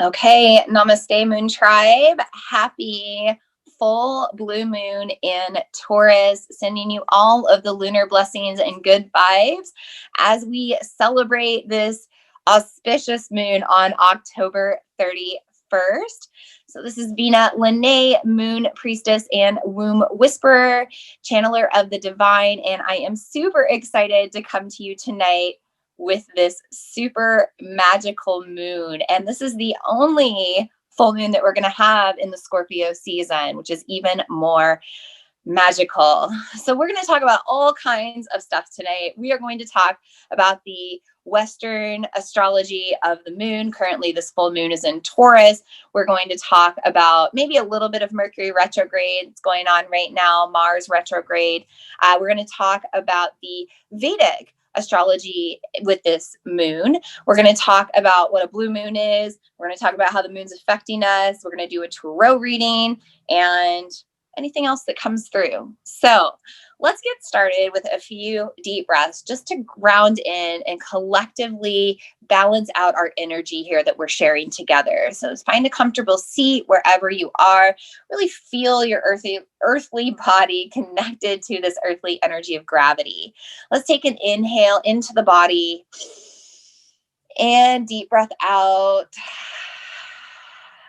Okay, namaste, Moon Tribe. Happy full blue moon in Taurus, sending you all of the lunar blessings and good vibes as we celebrate this auspicious moon on October 31st. So this is Vina Lene, Moon Priestess and Womb Whisperer, channeler of the divine, and I am super excited to come to you tonight with this super magical moon. And this is the only full moon that we're going to have in the Scorpio season, which is even more magical. So we're going to talk about all kinds of stuff tonight. We are going to talk about the Western astrology of the moon. Currently, this full moon is in Taurus. We're going to talk about maybe a little bit of Mercury retrograde that's going on right now, Mars retrograde. We're going to talk about the Vedic astrology with this moon. We're going to talk about what a blue moon is. We're going to talk about how the moon's affecting us. We're going to do a tarot reading and anything else that comes through. So let's get started with a few deep breaths just to ground in and collectively balance out our energy here that we're sharing together. So find a comfortable seat wherever you are. Really feel your earthly body connected to this earthly energy of gravity. Let's take an inhale into the body and deep breath out.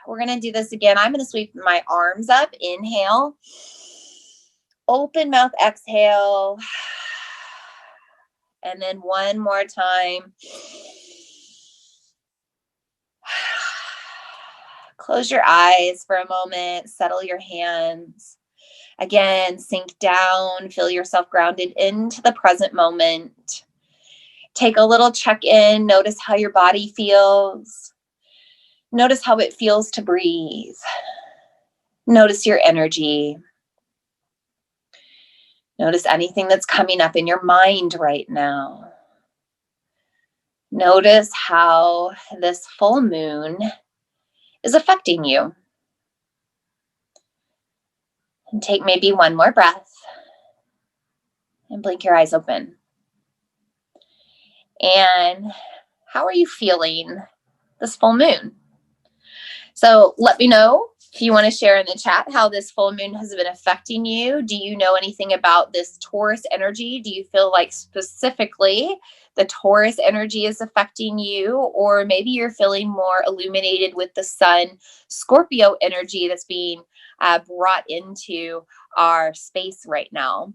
We're going to do this again. I'm going to sweep my arms up. Inhale. Open mouth, exhale. And then one more time. Close your eyes for a moment. Settle your hands. Again, sink down. Feel yourself grounded into the present moment. Take a little check-in. Notice how your body feels. Notice how it feels to breathe. Notice your energy. Notice anything that's coming up in your mind right now. Notice how this full moon is affecting you. And take maybe one more breath and blink your eyes open. And how are you feeling this full moon? So let me know if you want to share in the chat how this full moon has been affecting you. Do you know anything about this Taurus energy? Do you feel like specifically the Taurus energy is affecting you? Or maybe you're feeling more illuminated with the sun Scorpio energy that's being brought into our space right now.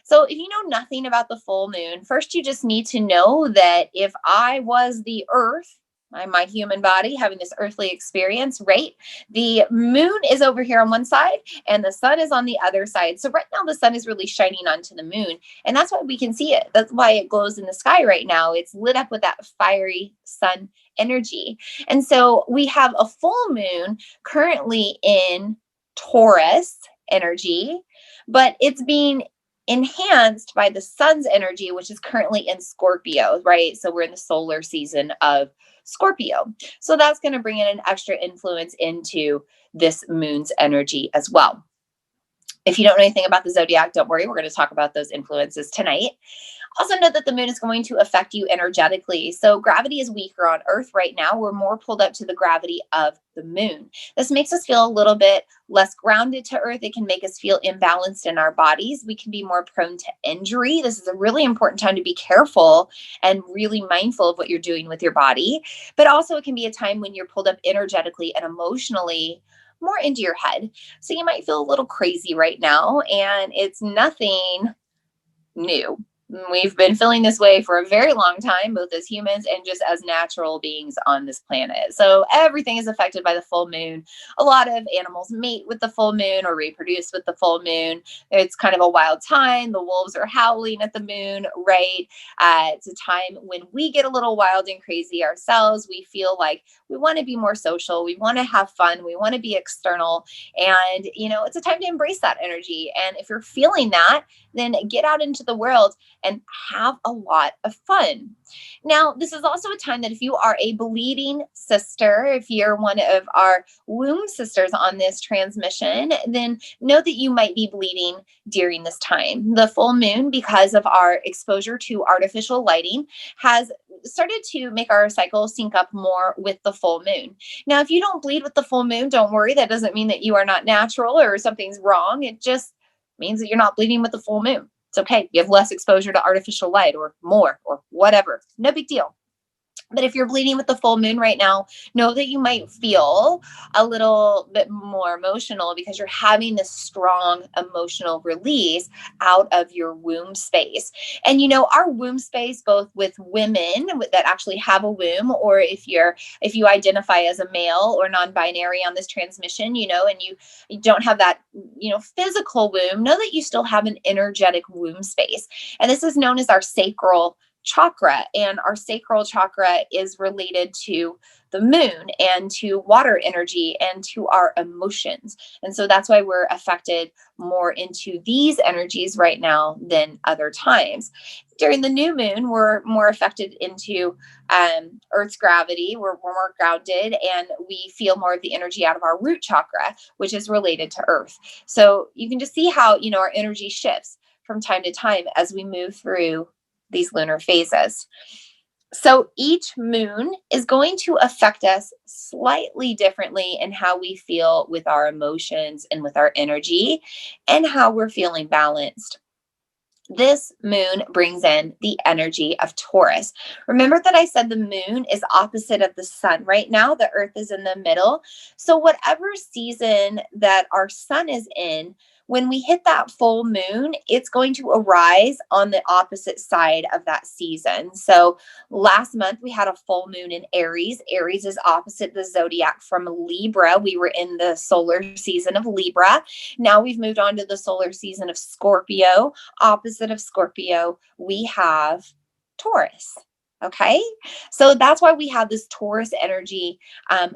So if you know nothing about the full moon, first you just need to know that if I was the earth, I'm my human body having this earthly experience, right? The moon is over here on one side and the sun is on the other side. So right now the sun is really shining onto the moon, and that's why we can see it. That's why it glows in the sky right now. It's lit up with that fiery sun energy. And so we have a full moon currently in Taurus energy, but it's being enhanced by the sun's energy, which is currently in Scorpio, right? So we're in the solar season of Scorpio. So that's going to bring in an extra influence into this moon's energy as well. If you don't know anything about the zodiac, don't worry. We're going to talk about those influences tonight. Also know that the moon is going to affect you energetically. So gravity is weaker on Earth right now. We're more pulled up to the gravity of the moon. This makes us feel a little bit less grounded to Earth. It can make us feel imbalanced in our bodies. We can be more prone to injury. This is a really important time to be careful and really mindful of what you're doing with your body. But also it can be a time when you're pulled up energetically and emotionally more into your head. So you might feel a little crazy right now, and it's nothing new. We've been feeling this way for a very long time, both as humans and just as natural beings on this planet. So everything is affected by the full moon. A lot of animals mate with the full moon or reproduce with the full moon. It's kind of a wild time. The wolves are howling at the moon, right? It's a time when we get a little wild and crazy ourselves. We feel like we want to be more social. We want to have fun. We want to be external. And, it's a time to embrace that energy. And if you're feeling that, then get out into the world and have a lot of fun. Now, this is also a time that if you are a bleeding sister, if you're one of our womb sisters on this transmission, then know that you might be bleeding during this time. The full moon, because of our exposure to artificial lighting, has started to make our cycle sync up more with the full moon. Now, if you don't bleed with the full moon, don't worry. That doesn't mean that you are not natural or something's wrong. It just means that you're not bleeding with the full moon. It's okay. You have less exposure to artificial light or more or whatever. No big deal. But if you're bleeding with the full moon right now, know that you might feel a little bit more emotional because you're having this strong emotional release out of your womb space. And our womb space, both with women that actually have a womb, or if you identify as a male or non-binary on this transmission, and you don't have that, physical womb, know that you still have an energetic womb space. And this is known as our sacral chakra, and our sacral chakra is related to the moon and to water energy and to our emotions. And so that's why we're affected more into these energies right now than other times. During the new moon, we're more affected into Earth's gravity. We're more grounded, and we feel more of the energy out of our root chakra, which is related to Earth. So you can just see how, our energy shifts from time to time as we move through these lunar phases. So each moon is going to affect us slightly differently in how we feel with our emotions and with our energy and how we're feeling balanced. This moon brings in the energy of Taurus. Remember that I said the moon is opposite of the sun. Right now, the earth is in the middle. So whatever season that our sun is in, when we hit that full moon, it's going to arise on the opposite side of that season. So last month we had a full moon in Aries. Aries is opposite the zodiac from Libra. We were in the solar season of Libra. Now we've moved on to the solar season of Scorpio. Opposite of Scorpio, we have Taurus. Okay, so that's why we have this Taurus energy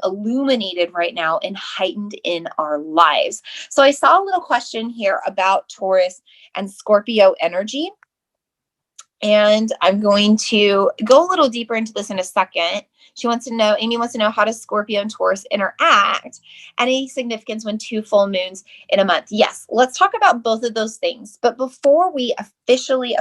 illuminated right now and heightened in our lives. So I saw a little question here about Taurus and Scorpio energy. And I'm going to go a little deeper into this in a second. Amy wants to know, how does Scorpio and Taurus interact? Any significance when two full moons in a month? Yes, let's talk about both of those things. But before we officially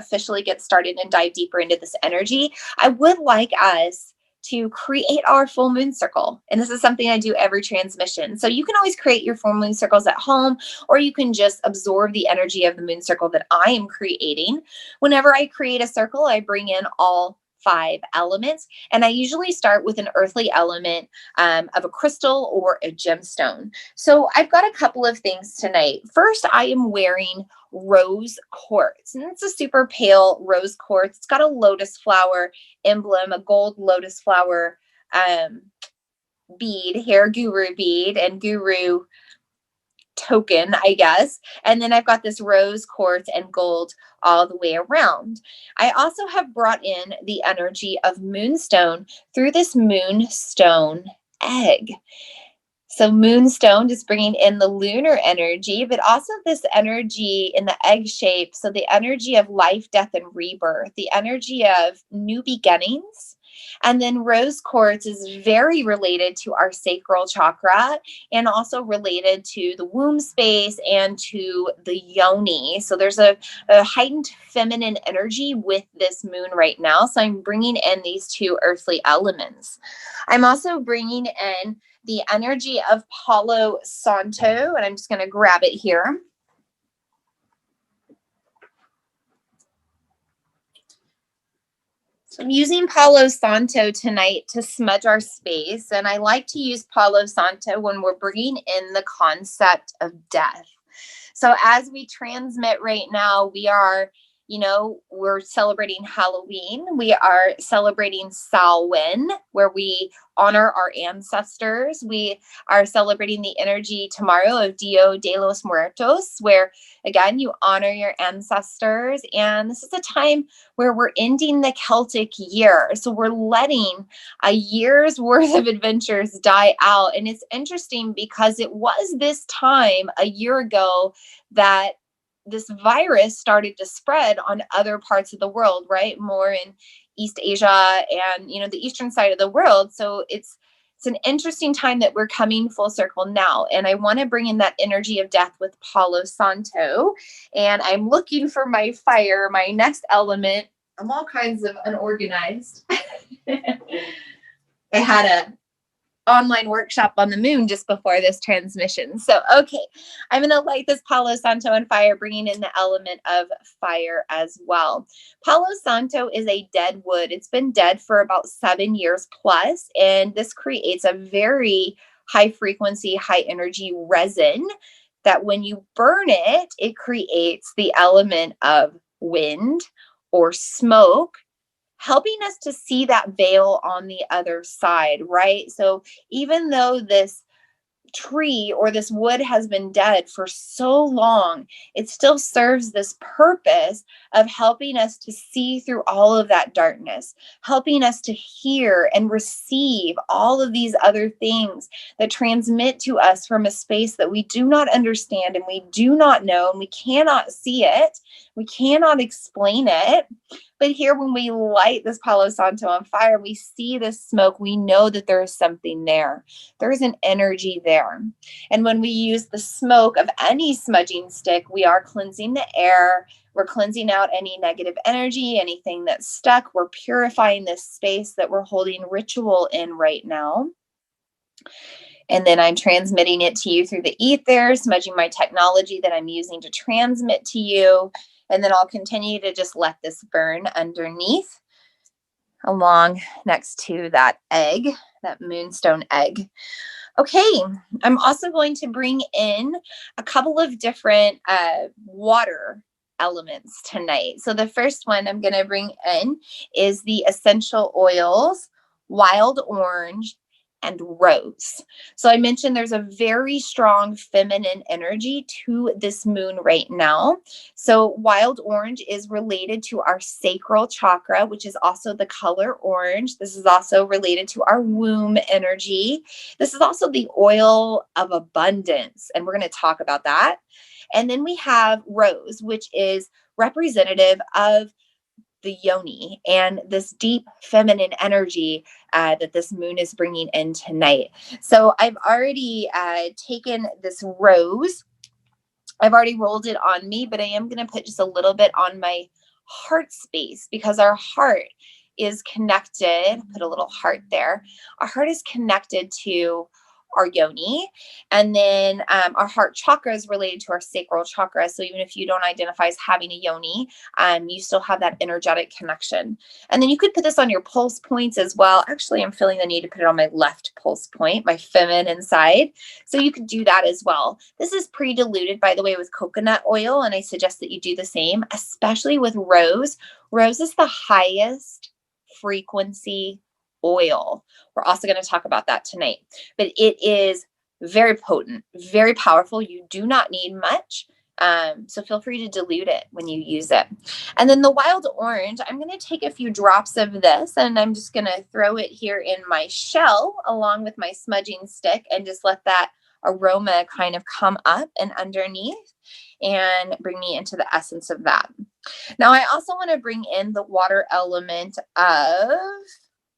get started and dive deeper into this energy, I would like us to create our full moon circle. And this is something I do every transmission. So you can always create your full moon circles at home, or you can just absorb the energy of the moon circle that I am creating. Whenever I create a circle, I bring in all 5 elements. And I usually start with an earthly element of a crystal or a gemstone. So I've got a couple of things tonight. First, I am wearing rose quartz, and it's a super pale rose quartz. It's got a lotus flower emblem, a gold lotus flower bead here, guru bead and guru token, I guess. And then I've got this rose quartz and gold all the way around. I also have brought in the energy of moonstone through this moonstone egg. So moonstone is bringing in the lunar energy, but also this energy in the egg shape. So the energy of life, death, and rebirth, the energy of new beginnings. And then rose quartz is very related to our sacral chakra and also related to the womb space and to the yoni. So there's a heightened feminine energy with this moon right now. So I'm bringing in these 2 earthly elements. I'm also bringing in the energy of Palo Santo, and I'm just going to grab it here. So I'm using Palo Santo tonight to smudge our space, and I like to use Palo Santo when we're bringing in the concept of death. So as we transmit right now, we're celebrating Halloween. We are celebrating Samhain, where we honor our ancestors. We are celebrating the energy tomorrow of Dia de los Muertos, where, again, you honor your ancestors. And this is a time where we're ending the Celtic year. So we're letting a year's worth of adventures die out. And it's interesting because it was this time a year ago that this virus started to spread on other parts of the world, right? More in East Asia and, the eastern side of the world. So it's an interesting time that we're coming full circle now. And I want to bring in that energy of death with Palo Santo. And I'm looking for my fire, my next element. I'm all kinds of unorganized. I had a online workshop on the moon just before this transmission. So, okay, I'm going to light this Palo Santo on fire, bringing in the element of fire as well. Palo Santo is a dead wood. It's been dead for about 7 years plus, and this creates a very high frequency, high energy resin that when you burn it, it creates the element of wind or smoke, helping us to see that veil on the other side, right? So even though this tree or this wood has been dead for so long, it still serves this purpose of helping us to see through all of that darkness, helping us to hear and receive all of these other things that transmit to us from a space that we do not understand and we do not know, and we cannot see it, we cannot explain it. But here, when we light this Palo Santo on fire, we see this smoke, we know that there is something there. There is an energy there. And when we use the smoke of any smudging stick, we are cleansing the air. We're cleansing out any negative energy, anything that's stuck. We're purifying this space that we're holding ritual in right now. And then I'm transmitting it to you through the ether, smudging my technology that I'm using to transmit to you. And then I'll continue to just let this burn underneath, along next to that egg, that moonstone egg. Okay, I'm also going to bring in a couple of different water elements tonight. So the first one I'm going to bring in is the essential oils, wild orange, and rose. So I mentioned there's a very strong feminine energy to this moon right now. So wild orange is related to our sacral chakra, which is also the color orange. This is also related to our womb energy. This is also the oil of abundance, and we're going to talk about that. And then we have rose, which is representative of the yoni and this deep feminine energy that this moon is bringing in tonight. So I've already taken this rose. I've already rolled it on me, but I am going to put just a little bit on my heart space, because our heart is connected. Put a little heart there. Our heart is connected to our yoni, and then our heart chakra is related to our sacral chakra. So even if you don't identify as having a yoni, you still have that energetic connection. And then you could put this on your pulse points as well. Actually, I'm feeling the need to put it on my left pulse point, my feminine side. So you could do that as well. This is pre-diluted, by the way, with coconut oil, and I suggest that you do the same, especially with rose. Rose is the highest frequency oil. We're also going to talk about that tonight, but it is very potent, very powerful. You do not need much. So feel free to dilute it when you use it. And then the wild orange, I'm going to take a few drops of this, and I'm just going to throw it here in my shell along with my smudging stick, and just let that aroma kind of come up and underneath and bring me into the essence of that. Now, I also want to bring in the water element of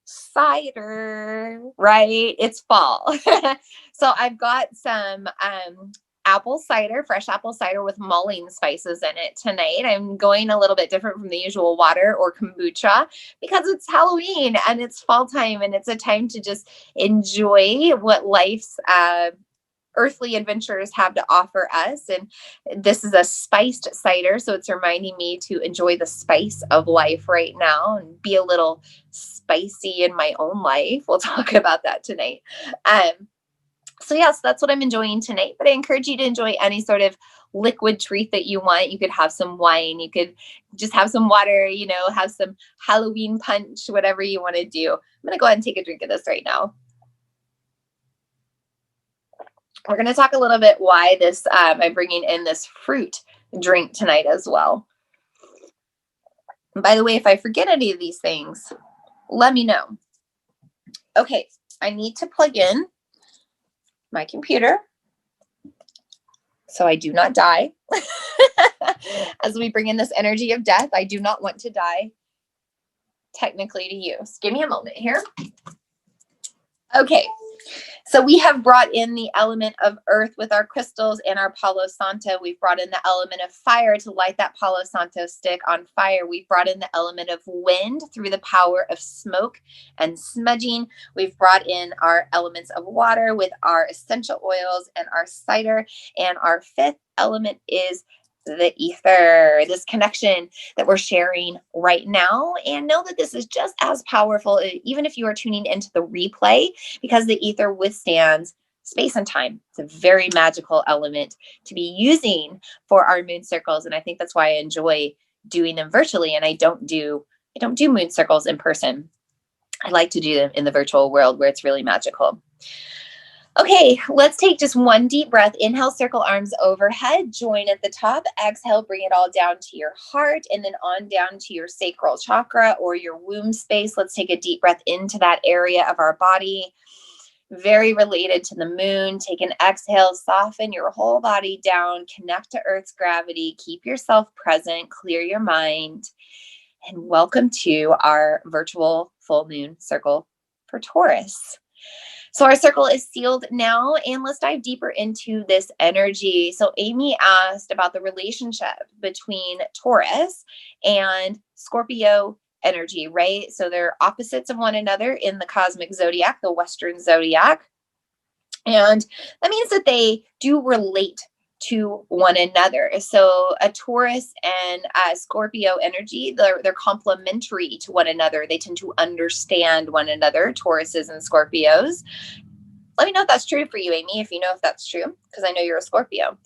cider, right? It's fall. So I've got some apple cider, fresh apple cider with mulling spices in it tonight. I'm going a little bit different from the usual water or kombucha, because it's Halloween and it's fall time, and it's a time to just enjoy what life's earthly adventures have to offer us. And this is a spiced cider, so it's reminding me to enjoy the spice of life right now and be a little spicy in my own life. We'll talk about that tonight. So yes, that's what I'm enjoying tonight, but I encourage you to enjoy any sort of liquid treat that you want. You could have some wine, you could just have some water, have some Halloween punch, whatever you want to do. I'm going to go ahead and take a drink of this right now. We're going to talk a little bit why this I'm bringing in this fruit drink tonight as well. And by the way, if I forget any of these things, let me know. Okay, I need to plug in my computer. So I do not die. As we bring in this energy of death, I do not want to die technically to use. Give me a moment here. Okay. So we have brought in the element of earth with our crystals and our Palo Santo. We've brought in the element of fire to light that Palo Santo stick on fire. We've brought in the element of wind through the power of smoke and smudging. We've brought in our elements of water with our essential oils and our cider. And our fifth element is the ether, this connection that we're sharing right now. And know that this is just as powerful, even if you are tuning into the replay, because the ether withstands space and time. It's a very magical element to be using for our moon circles. And I think that's why I enjoy doing them virtually. And I don't do moon circles in person. I like to do them in the virtual world where it's really magical. Okay, let's take just one deep breath. Inhale, circle arms overhead, join at the top. Exhale, bring it all down to your heart and then on down to your sacral chakra or your womb space. Let's take a deep breath into that area of our body. Very related to the moon. Take an exhale, soften your whole body down, connect to Earth's gravity, keep yourself present, clear your mind, and welcome to our virtual full moon circle for Taurus. So our circle is sealed now, and let's dive deeper into this energy. So Amy asked about the relationship between Taurus and Scorpio energy, right? So they're opposites of one another in the cosmic zodiac, the Western zodiac. And that means that they do relate to one another. So a Taurus and a Scorpio energy, they're complementary to one another. They tend to understand one another, Tauruses and Scorpios. Let me know if that's true for you, Amy, if you know if that's true, because I know you're a Scorpio.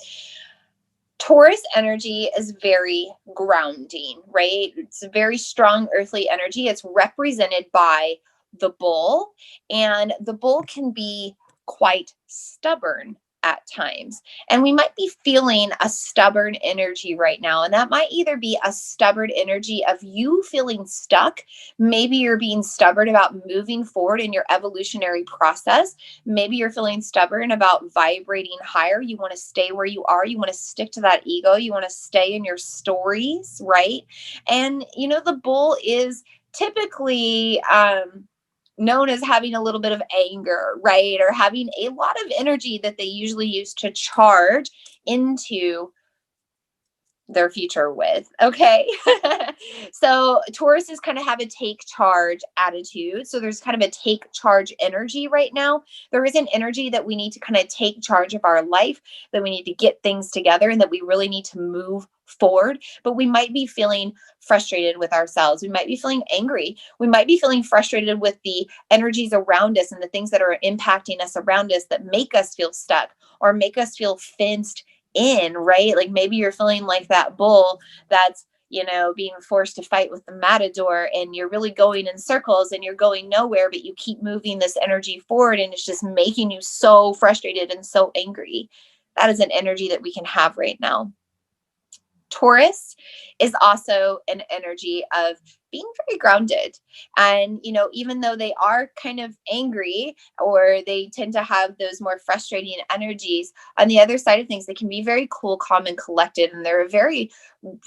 Taurus energy is very grounding, right? It's a very strong earthly energy. It's represented by the bull, and the bull can be quite stubborn at times. And we might be feeling a stubborn energy right now. And that might either be a stubborn energy of you feeling stuck. Maybe you're being stubborn about moving forward in your evolutionary process. Maybe you're feeling stubborn about vibrating higher. You want to stay where you are. You want to stick to that ego. You want to stay in your stories, right? And, the bull is typically, known as having a little bit of anger, right? Or having a lot of energy that they usually use to charge into their future with. Okay. So Tauruses kind of have a take charge attitude. So there's kind of a take charge energy right now. There is an energy that we need to kind of take charge of our life, that we need to get things together, and that we really need to move forward. But we might be feeling frustrated with ourselves. We might be feeling angry. We might be feeling frustrated with the energies around us and the things that are impacting us around us that make us feel stuck or make us feel fenced in, right? Like maybe you're feeling like that bull that's, being forced to fight with the matador, and you're really going in circles and you're going nowhere, but you keep moving this energy forward and it's just making you so frustrated and so angry. That is an energy that we can have right now. Taurus is also an energy of being very grounded. And, even though they are kind of angry or they tend to have those more frustrating energies, on the other side of things, they can be very cool, calm, and collected. And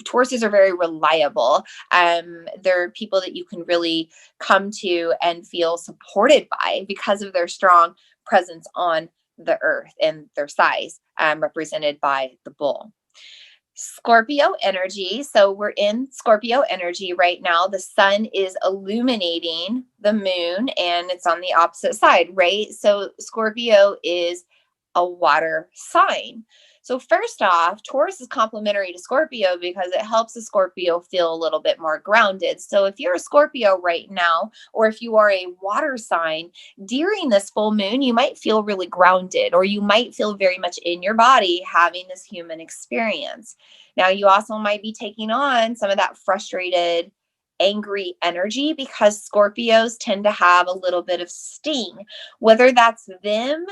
Tauruses are very reliable. They're people that you can really come to and feel supported by because of their strong presence on the earth and their size, represented by the bull. Scorpio energy. So we're in Scorpio energy right now. The sun is illuminating the moon and it's on the opposite side, right? So Scorpio is a water sign. So first off, Taurus is complementary to Scorpio because it helps the Scorpio feel a little bit more grounded. So if you're a Scorpio right now, or if you are a water sign, during this full moon, you might feel really grounded, or you might feel very much in your body having this human experience. Now, you also might be taking on some of that frustrated, angry energy because Scorpios tend to have a little bit of sting, whether that's them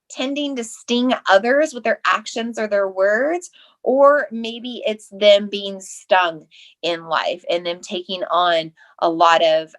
tending to sting others with their actions or their words, or maybe it's them being stung in life and them taking on a lot of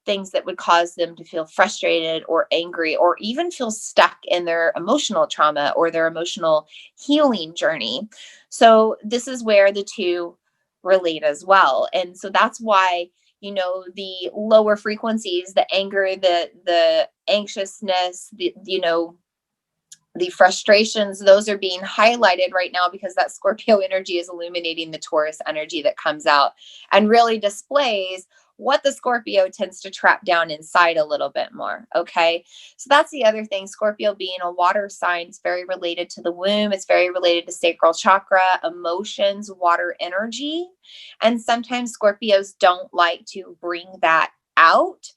things that would cause them to feel frustrated or angry or even feel stuck in their emotional trauma or their emotional healing journey. So this is where the two relate as well. And so that's why, the lower frequencies, the anger, the anxiousness, the frustrations, those are being highlighted right now because that Scorpio energy is illuminating the Taurus energy that comes out and really displays what the Scorpio tends to trap down inside a little bit more. Okay. So that's the other thing. Scorpio being a water sign, it's very related to the womb. It's very related to sacral chakra, emotions, water energy. And sometimes Scorpios don't like to bring that out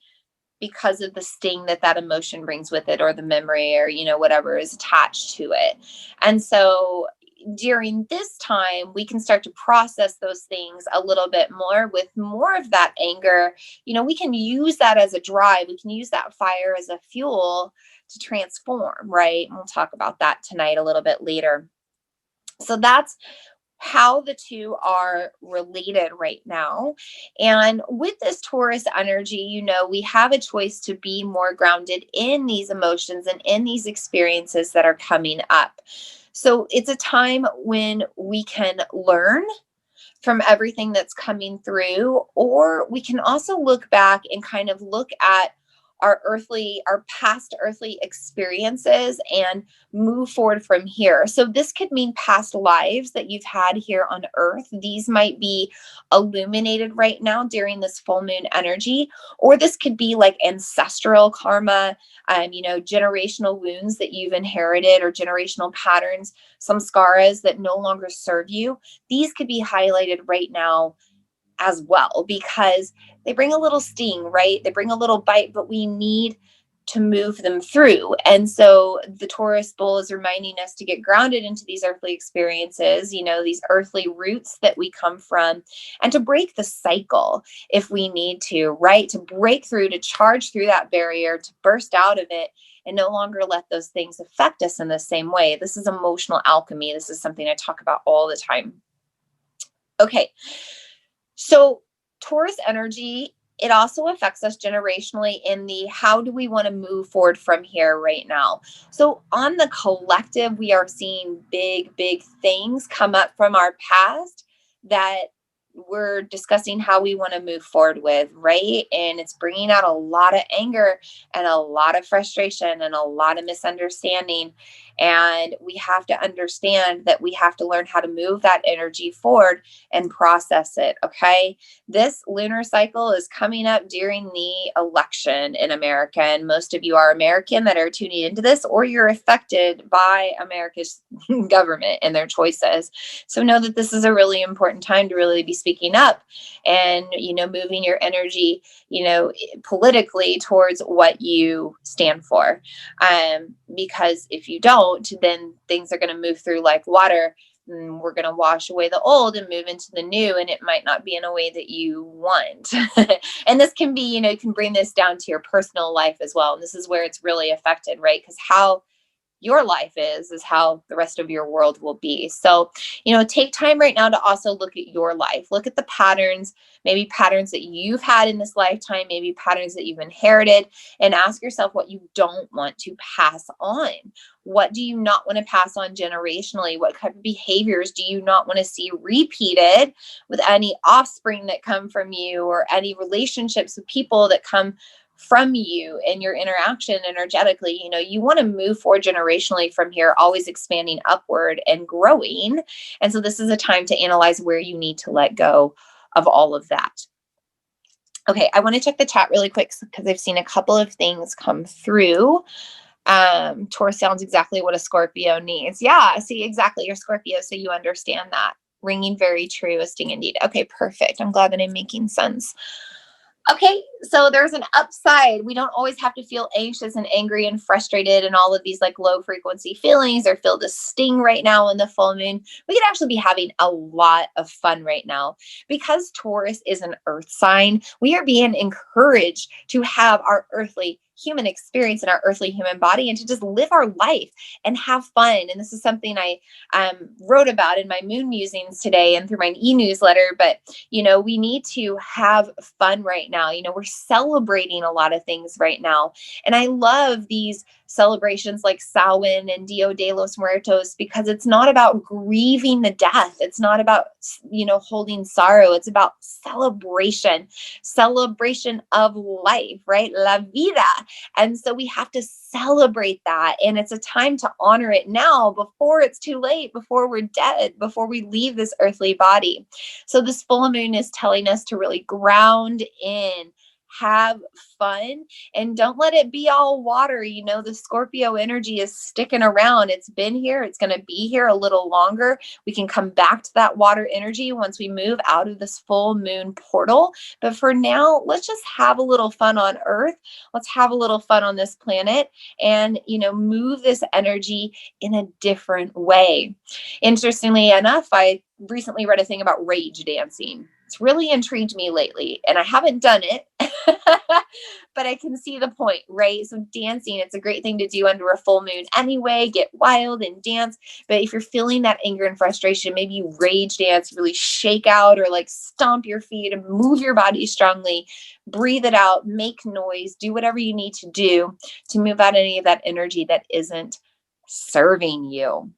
because of the sting that emotion brings with it, or the memory, or whatever is attached to it. And so during this time we can start to process those things a little bit more with more of that anger. We can use that as a drive, we can use that fire as a fuel to transform, right? And we'll talk about that tonight a little bit later. So that's how the two are related right now. And with this Taurus energy, we have a choice to be more grounded in these emotions and in these experiences that are coming up. So it's a time when we can learn from everything that's coming through, or we can also look back and kind of look at our past earthly experiences and move forward from here. So this could mean past lives that you've had here on earth. These might be illuminated right now during this full moon energy, or this could be like ancestral karma, generational wounds that you've inherited, or generational patterns, samskaras that no longer serve you. These could be highlighted right now as well, because they bring a little sting, right? They bring a little bite, but we need to move them through. And so the Taurus bull is reminding us to get grounded into these earthly experiences, these earthly roots that we come from, and to break the cycle if we need to, right? To break through, to charge through that barrier, to burst out of it, and no longer let those things affect us in the same way. This is emotional alchemy. This is something I talk about all the time. Okay. So Taurus energy, it also affects us generationally in the how do we want to move forward from here right now. So on the collective, we are seeing big, big things come up from our past that we're discussing how we want to move forward with, right? And it's bringing out a lot of anger and a lot of frustration and a lot of misunderstanding. And we have to understand that we have to learn how to move that energy forward and process it. Okay. This lunar cycle is coming up during the election in America. And most of you are American that are tuning into this, or you're affected by America's government and their choices. So know that this is a really important time to really be speaking up and, moving your energy, politically towards what you stand for. Because if you don't, then things are going to move through like water. And we're going to wash away the old and move into the new, and it might not be in a way that you want. And this can be, you can bring this down to your personal life as well. And this is where it's really affected, right? Because how your life is how the rest of your world will be. So, take time right now to also look at your life. Look at the patterns, maybe patterns that you've had in this lifetime, maybe patterns that you've inherited, and ask yourself what you don't want to pass on. What do you not want to pass on generationally? What type of behaviors do you not want to see repeated with any offspring that come from you, or any relationships with people that come from you and your interaction energetically? You want to move forward generationally from here, always expanding upward and growing. And so this is a time to analyze where you need to let go of all of that. Okay, I want to check the chat really quick because I've seen a couple of things come through. Taurus sounds exactly what a Scorpio needs. Yeah, see, exactly. You're Scorpio, so you understand that. Ringing very true, a sting indeed. Okay, perfect. I'm glad that I'm making sense. Okay, so there's an upside. We don't always have to feel anxious and angry and frustrated and all of these like low frequency feelings, or feel the sting right now in the full moon. We could actually be having a lot of fun right now. Because Taurus is an earth sign, we are being encouraged to have our earthly human experience in our earthly human body and to just live our life and have fun. And this is something I wrote about in my moon musings today and through my e-newsletter. But, we need to have fun right now. We're celebrating a lot of things right now. And I love these celebrations like Samhain and Dia de los Muertos, because it's not about grieving the death. It's not about, holding sorrow. It's about celebration of life, right? La vida. And so we have to celebrate that. And it's a time to honor it now before it's too late, before we're dead, before we leave this earthly body. So this full moon is telling us to really ground in, have fun, and don't let it be all water. The Scorpio energy is sticking around. It's been here. It's going to be here a little longer. We can come back to that water energy once we move out of this full moon portal. But for now, let's just have a little fun on Earth. Let's have a little fun on this planet and, move this energy in a different way. Interestingly enough, I recently read a thing about rage dancing. It's really intrigued me lately, and I haven't done it, but I can see the point, right? So dancing, it's a great thing to do under a full moon anyway. Get wild and dance. But if you're feeling that anger and frustration, maybe you rage dance, really shake out or like stomp your feet and move your body strongly, breathe it out, make noise, do whatever you need to do to move out any of that energy that isn't serving you.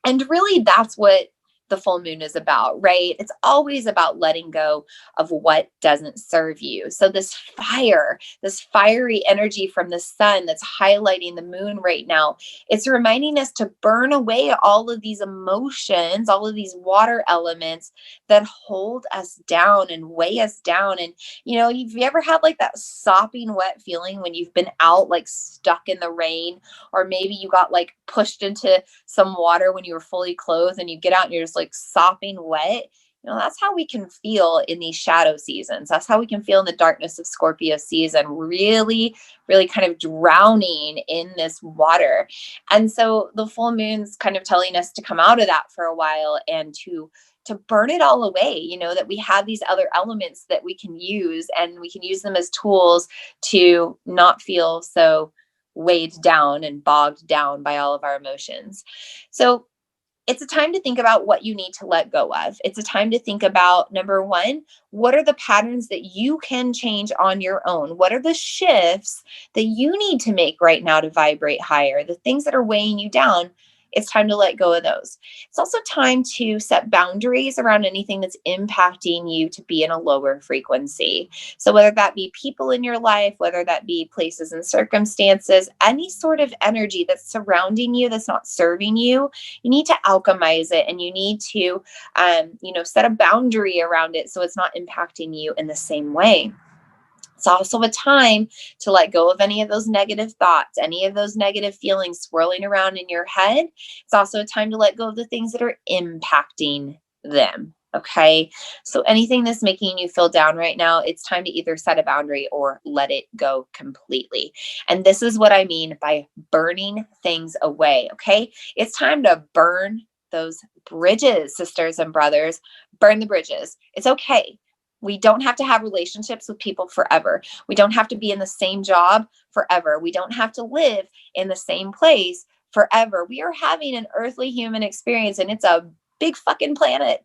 And really, that's what the full moon is about, right? It's always about letting go of what doesn't serve you. So this fiery energy from the sun that's highlighting the moon right now, it's reminding us to burn away all of these emotions, all of these water elements that hold us down and weigh us down. And, have you ever had like that sopping wet feeling when you've been out, like stuck in the rain, or maybe you got like pushed into some water when you were fully clothed and you get out and you're just like sopping wet? That's how we can feel in these shadow seasons. That's how we can feel in the darkness of Scorpio season, really, really kind of drowning in this water. And so the full moon's kind of telling us to come out of that for a while and to burn it all away, that we have these other elements that we can use, and we can use them as tools to not feel so weighed down and bogged down by all of our emotions. So it's a time to think about what you need to let go of. It's a time to think about, number one, what are the patterns that you can change on your own? What are the shifts that you need to make right now to vibrate higher? The things that are weighing you down, it's time to let go of those. It's also time to set boundaries around anything that's impacting you to be in a lower frequency. So whether that be people in your life, whether that be places and circumstances, any sort of energy that's surrounding you that's not serving you, you need to alchemize it, and you need to, set a boundary around it so it's not impacting you in the same way. It's also a time to let go of any of those negative thoughts, any of those negative feelings swirling around in your head. It's also a time to let go of the things that are impacting them. Okay. So anything that's making you feel down right now, it's time to either set a boundary or let it go completely. And this is what I mean by burning things away. Okay. It's time to burn those bridges, sisters and brothers. Burn the bridges. It's okay. We don't have to have relationships with people forever. We don't have to be in the same job forever. We don't have to live in the same place forever. We are having an earthly human experience, and it's a big fucking planet.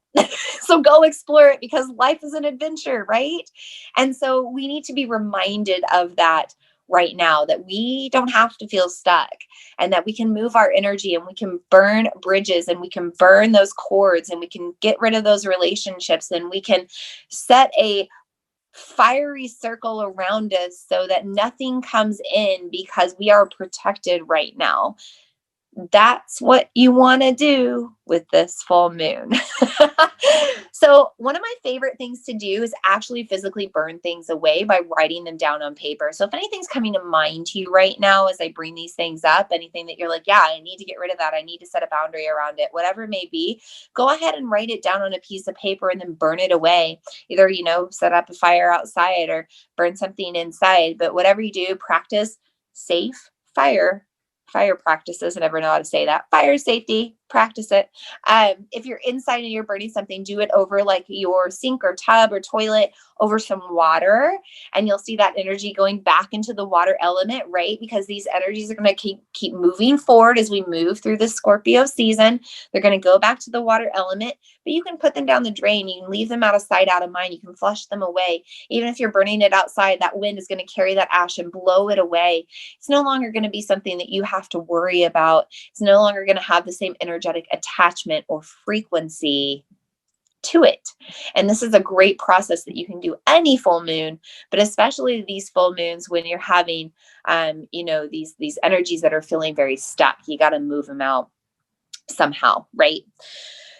So go explore it, because life is an adventure, right? And so we need to be reminded of that right now, that we don't have to feel stuck, and that we can move our energy, and we can burn bridges, and we can burn those cords, and we can get rid of those relationships, and we can set a fiery circle around us so that nothing comes in, because we are protected right now. That's what you want to do with this full moon. So one of my favorite things to do is actually physically burn things away by writing them down on paper. So if anything's coming to mind to you right now as I bring these things up, anything that you're like, yeah, I need to get rid of that, I need to set a boundary around it, whatever it may be, go ahead and write it down on a piece of paper and then burn it away. Either, set up a fire outside or burn something inside. But whatever you do, practice safe fire practices. I never know how to say that. Fire safety Practice it. If you're inside and you're burning something, do it over like your sink or tub or toilet over some water, and you'll see that energy going back into the water element, right? Because these energies are going to keep moving forward as we move through the Scorpio season. They're going to go back to the water element, but you can put them down the drain. You can leave them out of sight, out of mind. You can flush them away. Even if you're burning it outside, that wind is going to carry that ash and blow it away. It's no longer going to be something that you have to worry about. It's no longer going to have the same energetic attachment or frequency to it. And this is a great process that you can do any full moon, but especially these full moons when you're having, these energies that are feeling very stuck. You got to move them out somehow, right?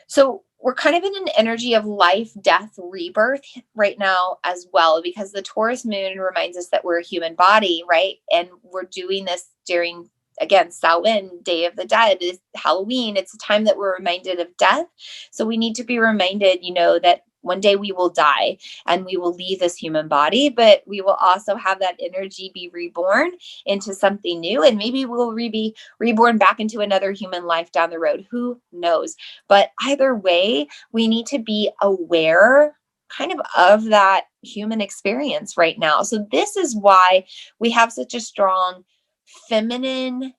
So we're kind of in an energy of life, death, rebirth right now as well, because the Taurus moon reminds us that we're a human body, right? And we're doing this during, again, Samhain, Day of the Dead, is Halloween. It's a time that we're reminded of death. So we need to be reminded, that one day we will die and we will leave this human body, but we will also have that energy be reborn into something new. And maybe we'll be reborn back into another human life down the road. Who knows? But either way, we need to be aware kind of that human experience right now. So this is why we have such a strong feminine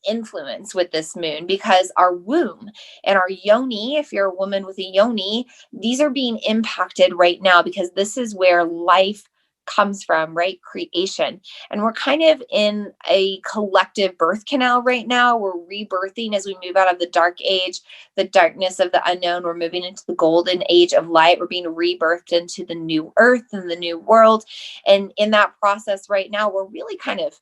influence with this moon, because our womb and our yoni, if you're a woman with a yoni, these are being impacted right now because this is where life comes from, right? Creation. And we're kind of in a collective birth canal right now. We're rebirthing as we move out of the dark age, the darkness of the unknown. We're moving into the golden age of light. We're being rebirthed into the new earth and the new world. And in that process right now, we're really kind of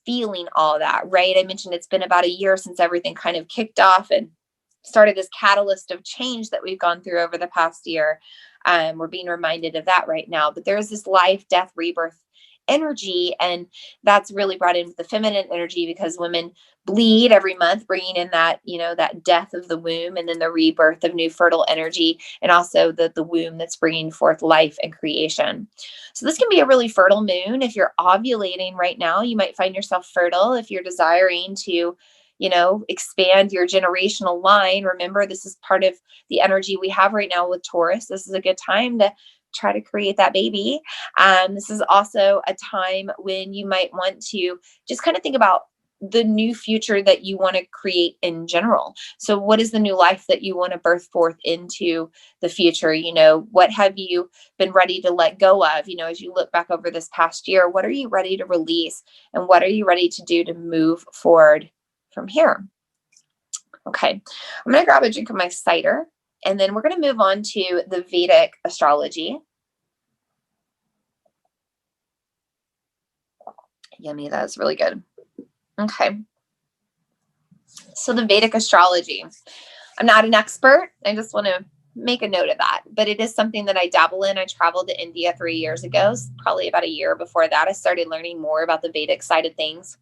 feeling all that, right? I mentioned it's been about a year since everything kind of kicked off and started this catalyst of change that we've gone through over the past year. We're being reminded of that right now, but there's this life, death, rebirth energy, and that's really brought in with the feminine energy because women bleed every month, bringing in that, that death of the womb and then the rebirth of new fertile energy, and also the womb that's bringing forth life and creation. So this can be a really fertile moon. If you're ovulating right now, you might find yourself fertile. If you're desiring to expand your generational line, remember, this is part of the energy we have right now with Taurus. This is a good time to try to create that baby. This is also a time when you might want to just kind of think about the new future that you want to create in general. So what is the new life that you want to birth forth into the future? What have you been ready to let go of? As you look back over this past year, what are you ready to release? And what are you ready to do to move forward from here? Okay, I'm going to grab a drink of my cider, and then we're going to move on to the Vedic astrology. Yummy, that's really good. Okay. So the Vedic astrology. I'm not an expert. I just want to make a note of that, but it is something that I dabble in. I traveled to India 3 years ago, probably about a year before that. I started learning more about the Vedic side of things.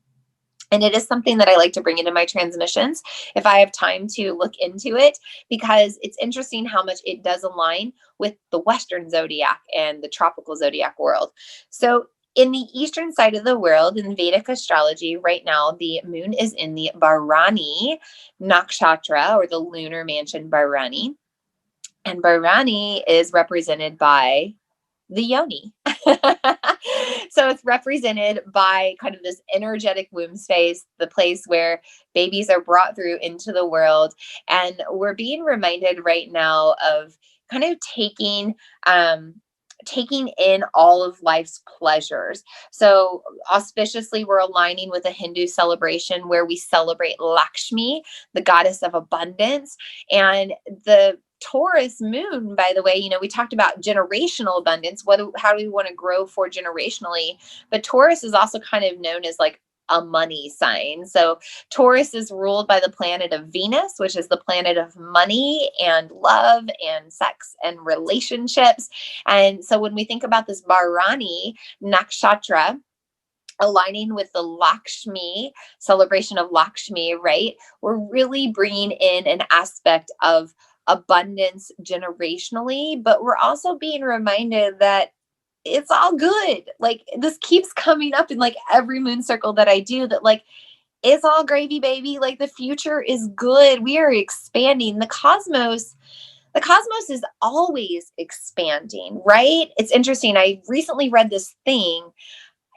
And it is something that I like to bring into my transmissions if I have time to look into it, because it's interesting how much it does align with the Western zodiac and the tropical zodiac world. So in the eastern side of the world, in Vedic astrology, right now, the moon is in the Bharani nakshatra, or the lunar mansion Bharani. And Bharani is represented by the yoni. So it's represented by kind of this energetic womb space, the place where babies are brought through into the world. And we're being reminded right now of kind of taking in all of life's pleasures. So auspiciously, we're aligning with a Hindu celebration where we celebrate Lakshmi, the goddess of abundance. And the Taurus moon, by the way, we talked about generational abundance. How do we want to grow for generationally? But Taurus is also kind of known as like a money sign. So Taurus is ruled by the planet of Venus, which is the planet of money and love and sex and relationships. And so when we think about this Bharani nakshatra, aligning with the Lakshmi, celebration of Lakshmi, right? We're really bringing in an aspect of abundance generationally, but we're also being reminded that it's all good. Like, this keeps coming up in like every moon circle that I do, that like It's all gravy, baby. Like the future is good. We are expanding. The cosmos is always expanding, right? It's interesting. I recently read this thing.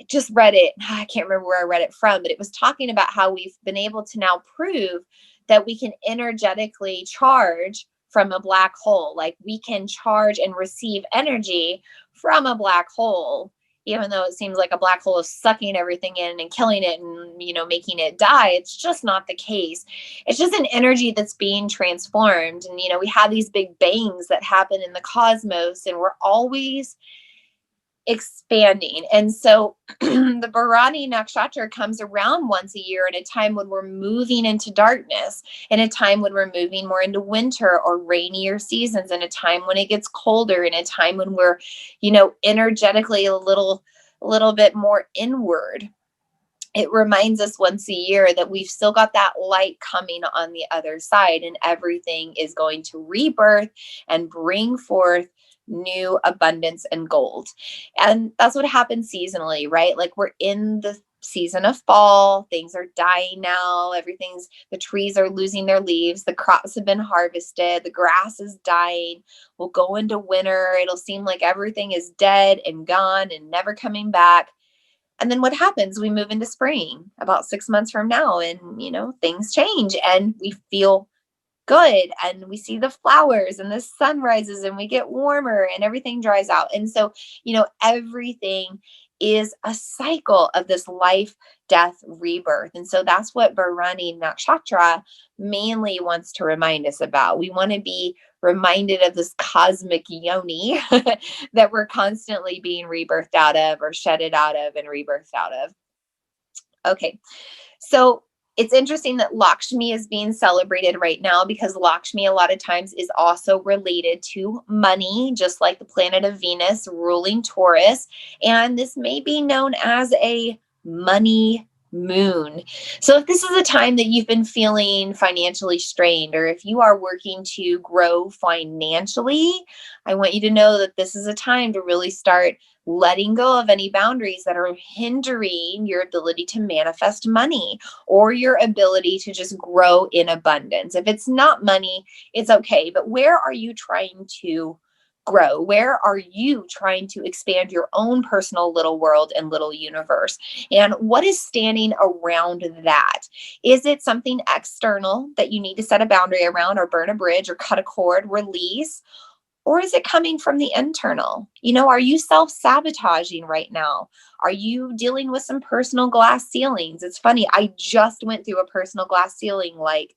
I just read it. I can't remember where I read it from, but it was talking about how we've been able to now prove that we can energetically charge from a black hole. Like we can charge and receive energy from a black hole, even though it seems like a black hole is sucking everything in and killing it and, making it die. It's just not the case. It's just an energy that's being transformed. And, we have these big bangs that happen in the cosmos, and we're always expanding. And so the Bharani Nakshatra comes around once a year at a time when we're moving into darkness, in a time when we're moving more into winter or rainier seasons, in a time when it gets colder, in a time when we're, energetically a little bit more inward. It reminds us once a year that we've still got that light coming on the other side, and everything is going to rebirth and bring forth new abundance and gold. And that's what happens seasonally, right? Like we're in the season of fall, things are dying now, the trees are losing their leaves, the crops have been harvested, the grass is dying. We'll go into winter, it'll seem like everything is dead and gone and never coming back. And then what happens? We move into spring about 6 months from now, and, things change and we feel good and we see the flowers and the sun rises and we get warmer and everything dries out. And so, everything is a cycle of this life, death, rebirth. And so that's what Bharani Nakshatra mainly wants to remind us about. We want to be reminded of this cosmic yoni that we're constantly being rebirthed out of, or shedded out of and rebirthed out of. Okay. So it's interesting that Lakshmi is being celebrated right now, because Lakshmi a lot of times is also related to money, just like the planet of Venus ruling Taurus. And this may be known as a money moon. So if this is a time that you've been feeling financially strained, or if you are working to grow financially, I want you to know that this is a time to really start letting go of any boundaries that are hindering your ability to manifest money, or your ability to just grow in abundance. If it's not money, it's okay. But where are you trying to grow? Where are you trying to expand your own personal little world and little universe? And what is standing around that? Is it something external that you need to set a boundary around, or burn a bridge, or cut a cord, release? Or is it coming from the internal? Are you self-sabotaging right now? Are you dealing with some personal glass ceilings? It's funny, I just went through a personal glass ceiling like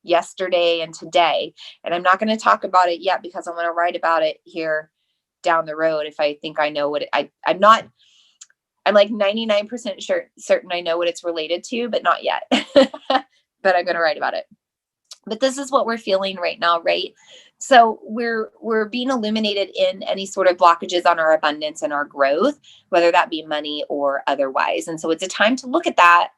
yesterday and today, and I'm not going to talk about it yet because I'm going to write about it here down the road if I think I know what I'm like 99% certain I know what it's related to, but not yet. But I'm going to write about it. But this is what we're feeling right now, right? So we're being illuminated in any sort of blockages on our abundance and our growth, whether that be money or otherwise. And so it's a time to look at that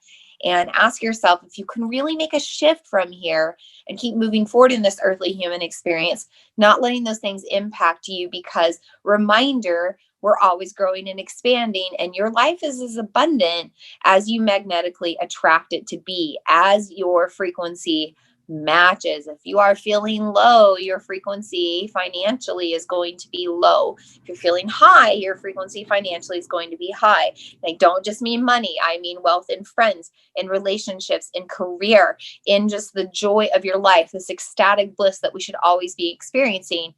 and ask yourself if you can really make a shift from here and keep moving forward in this earthly human experience, not letting those things impact you. Because reminder, we're always growing and expanding, and your life is as abundant as you magnetically attract it to be, as your frequency matches. If you are feeling low, your frequency financially is going to be low. If you're feeling high, your frequency financially is going to be high. And I don't just mean money, I mean wealth in friends, in relationships, in career, in just the joy of your life, this ecstatic bliss that we should always be experiencing.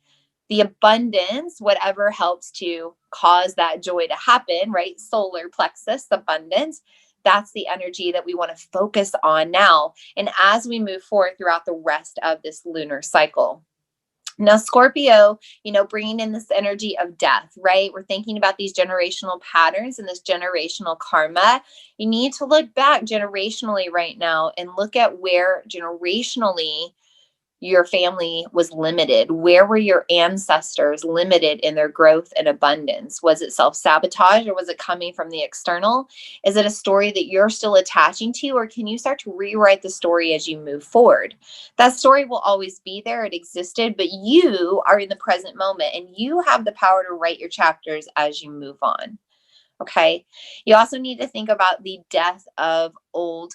The abundance, whatever helps to cause that joy to happen, right? Solar plexus abundance. That's the energy that we want to focus on now, and as we move forward throughout the rest of this lunar cycle. Now, Scorpio, bringing in this energy of death, right? We're thinking about these generational patterns and this generational karma. You need to look back generationally right now and look at where generationally your family was limited. Where were your ancestors limited in their growth and abundance? Was it self-sabotage, or was it coming from the external? Is it a story that you're still attaching to, or can you start to rewrite the story as you move forward? That story will always be there. It existed, but you are in the present moment, and you have the power to write your chapters as you move on. Okay. You also need to think about the death of old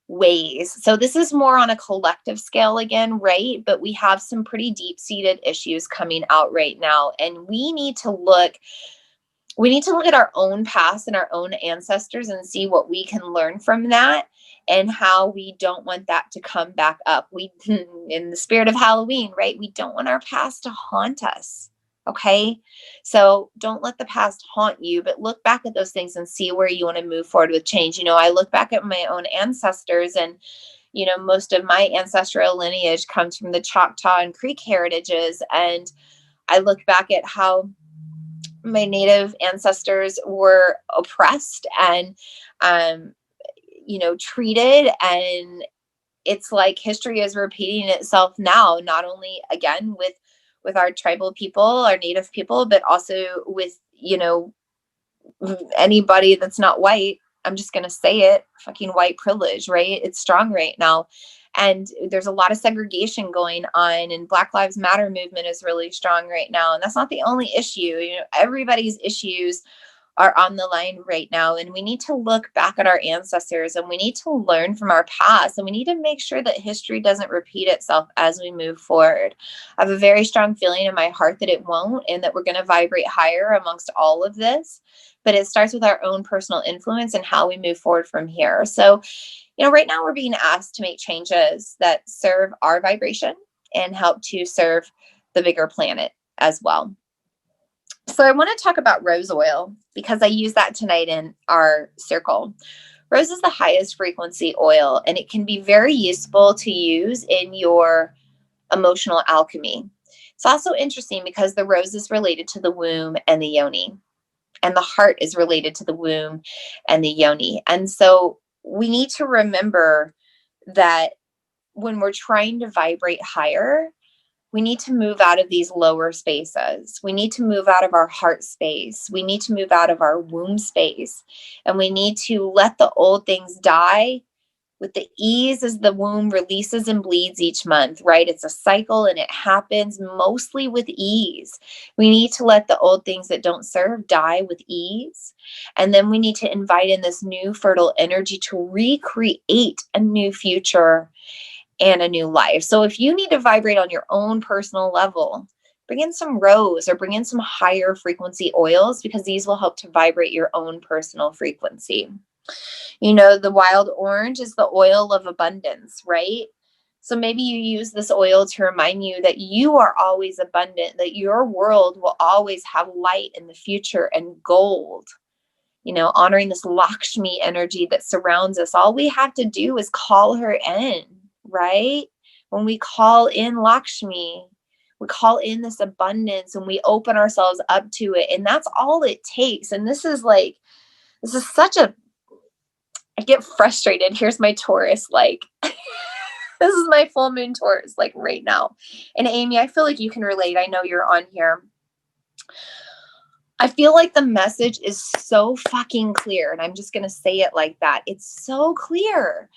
ways. So this is more on a collective scale again, right? But we have some pretty deep-seated issues coming out right now, and we need to look at our own past and our own ancestors and see what we can learn from that and how we don't want that to come back up. We, in the spirit of Halloween, right? We don't want our past to haunt us. Okay. So don't let the past haunt you, but look back at those things and see where you want to move forward with change. I look back at my own ancestors, and most of my ancestral lineage comes from the Choctaw and Creek heritages. And I look back at how my native ancestors were oppressed and, treated. And it's like history is repeating itself now, not only again with our tribal people, our native people, but also with, anybody that's not white. I'm just going to say it, fucking white privilege, right? It's strong right now. And there's a lot of segregation going on, and Black Lives Matter movement is really strong right now. And that's not the only issue. Everybody's issues are on the line right now. And we need to look back at our ancestors, and we need to learn from our past, and we need to make sure that history doesn't repeat itself as we move forward. I have a very strong feeling in my heart that it won't, and that we're going to vibrate higher amongst all of this. But it starts with our own personal influence and how we move forward from here. So, right now we're being asked to make changes that serve our vibration and help to serve the bigger planet as well. So I want to talk about rose oil because I use that tonight in our circle. Rose is the highest frequency oil, and it can be very useful to use in your emotional alchemy. It's also interesting because the rose is related to the womb and the yoni, and the heart is related to the womb and the yoni. And so we need to remember that when we're trying to vibrate higher, we need to move out of these lower spaces. We need to move out of our heart space. We need to move out of our womb space. And we need to let the old things die with the ease as the womb releases and bleeds each month, right? It's a cycle, and it happens mostly with ease. We need to let the old things that don't serve die with ease. And then we need to invite in this new fertile energy to recreate a new future and a new life. So if you need to vibrate on your own personal level, bring in some rose or bring in some higher frequency oils, because these will help to vibrate your own personal frequency. The wild orange is the oil of abundance, right? So maybe you use this oil to remind you that you are always abundant, that your world will always have light in the future and gold. Honoring this Lakshmi energy that surrounds us. All we have to do is call her in, right? When we call in Lakshmi, we call in this abundance and we open ourselves up to it. And that's all it takes. And this is such a, I get frustrated. Here's my Taurus, this is my full moon Taurus, right now. And Amy, I feel like you can relate. I know you're on here. I feel like the message is so fucking clear, and I'm just going to say it like that. It's so clear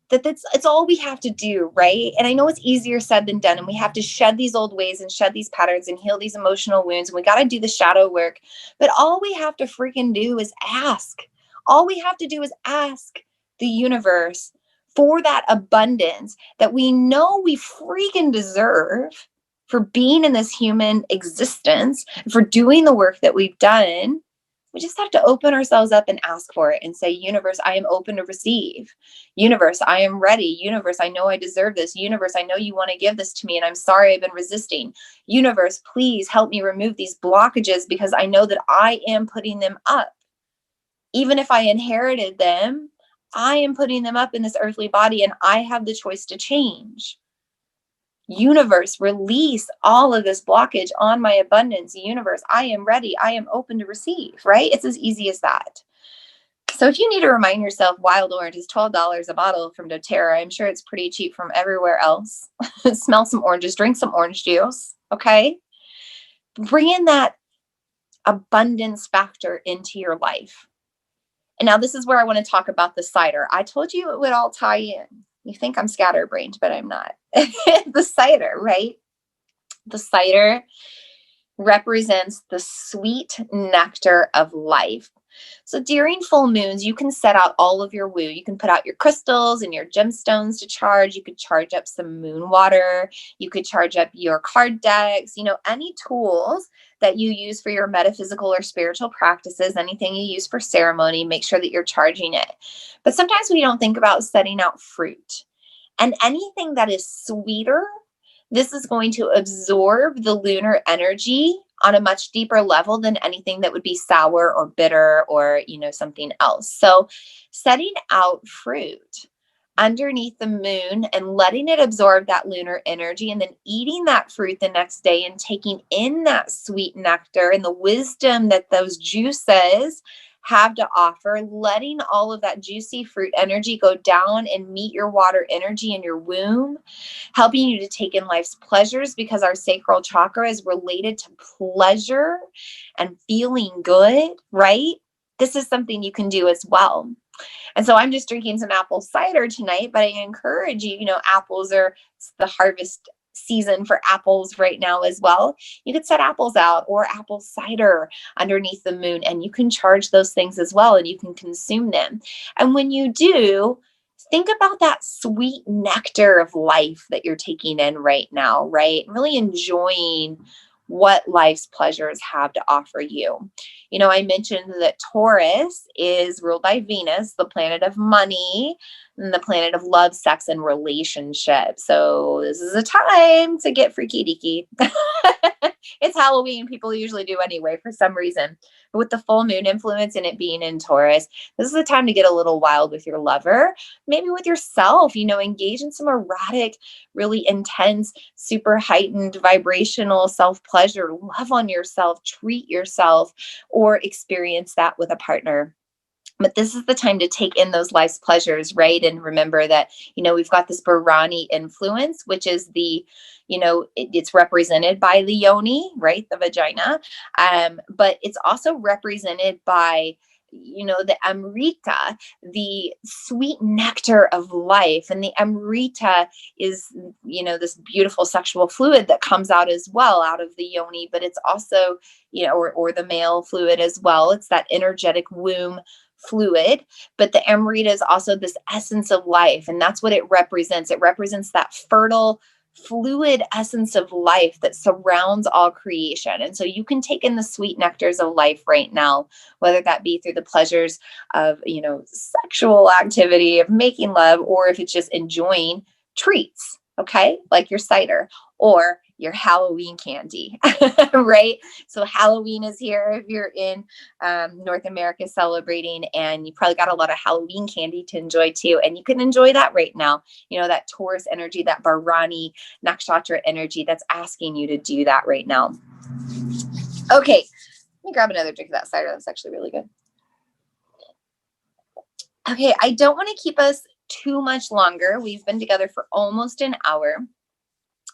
that it's all we have to do, right? And I know it's easier said than done, and we have to shed these old ways and shed these patterns and heal these emotional wounds, and we got to do the shadow work. But all we have to freaking do is ask. All we have to do is ask the universe for that abundance that we know we freaking deserve, for being in this human existence, for doing the work that we've done. We just have to open ourselves up and ask for it and say, universe, I am open to receive. Universe, I am ready. Universe, I know I deserve this. Universe, I know you want to give this to me, and I'm sorry I've been resisting. Universe, please help me remove these blockages, because I know that I am putting them up. Even if I inherited them, I am putting them up in this earthly body, and I have the choice to change. Universe, release all of this blockage on my abundance. Universe, I am ready. I am open to receive, right? It's as easy as that. So if you need to remind yourself, wild orange is $12 a bottle from doTERRA. I'm sure it's pretty cheap from everywhere else. Smell some oranges, drink some orange juice, okay? Bring in that abundance factor into your life. And now this is where I want to talk about the cider. I told you it would all tie in. You think I'm scatterbrained, but I'm not. The cider, right? The cider represents the sweet nectar of life. So during full moons, you can set out all of your woo. You can put out your crystals and your gemstones to charge. You could charge up some moon water. You could charge up your card decks, any tools that you use for your metaphysical or spiritual practices, anything you use for ceremony, make sure that you're charging it. But sometimes we don't think about setting out fruit. And anything that is sweeter, this is going to absorb the lunar energy on a much deeper level than anything that would be sour or bitter or, something else. So setting out fruit underneath the moon and letting it absorb that lunar energy and then eating that fruit the next day and taking in that sweet nectar and the wisdom that those juices have to offer, letting all of that juicy fruit energy go down and meet your water energy in your womb, helping you to take in life's pleasures because our sacral chakra is related to pleasure and feeling good, right? This is something you can do as well. And so I'm just drinking some apple cider tonight, but I encourage you, apples are the harvest season for apples right now as well. You could set apples out or apple cider underneath the moon, and you can charge those things as well, and you can consume them. And when you do, think about that sweet nectar of life that you're taking in right now, right? Really enjoying what life's pleasures have to offer you. I mentioned that Taurus is ruled by Venus, the planet of money, and the planet of love, sex, and relationships. So this is a time to get freaky deaky. It's Halloween. People usually do anyway for some reason. But with the full moon influence and it being in Taurus, this is the time to get a little wild with your lover, maybe with yourself, engage in some erotic, really intense, super heightened vibrational self-pleasure. Love on yourself, treat yourself, or experience that with a partner. But this is the time to take in those life's pleasures, right? And remember that, we've got this Bharani influence, which is it's represented by the yoni, right? The vagina. But it's also represented by, the Amrita, the sweet nectar of life. And the Amrita is, this beautiful sexual fluid that comes out as well out of the yoni, but it's also, or the male fluid as well. It's that energetic womb fluid, but the Amrita is also this essence of life. And that's what it represents. It represents that fertile, fluid essence of life that surrounds all creation. And so you can take in the sweet nectars of life right now, whether that be through the pleasures of, sexual activity, of making love, or if it's just enjoying treats, okay? Like your cider or your Halloween candy, right? So Halloween is here if you're in North America celebrating, and you probably got a lot of Halloween candy to enjoy too. And you can enjoy that right now. That Taurus energy, that Bharani Nakshatra energy that's asking you to do that right now. Okay, let me grab another drink of that cider. That's actually really good. Okay, I don't want to keep us too much longer. We've been together for almost an hour.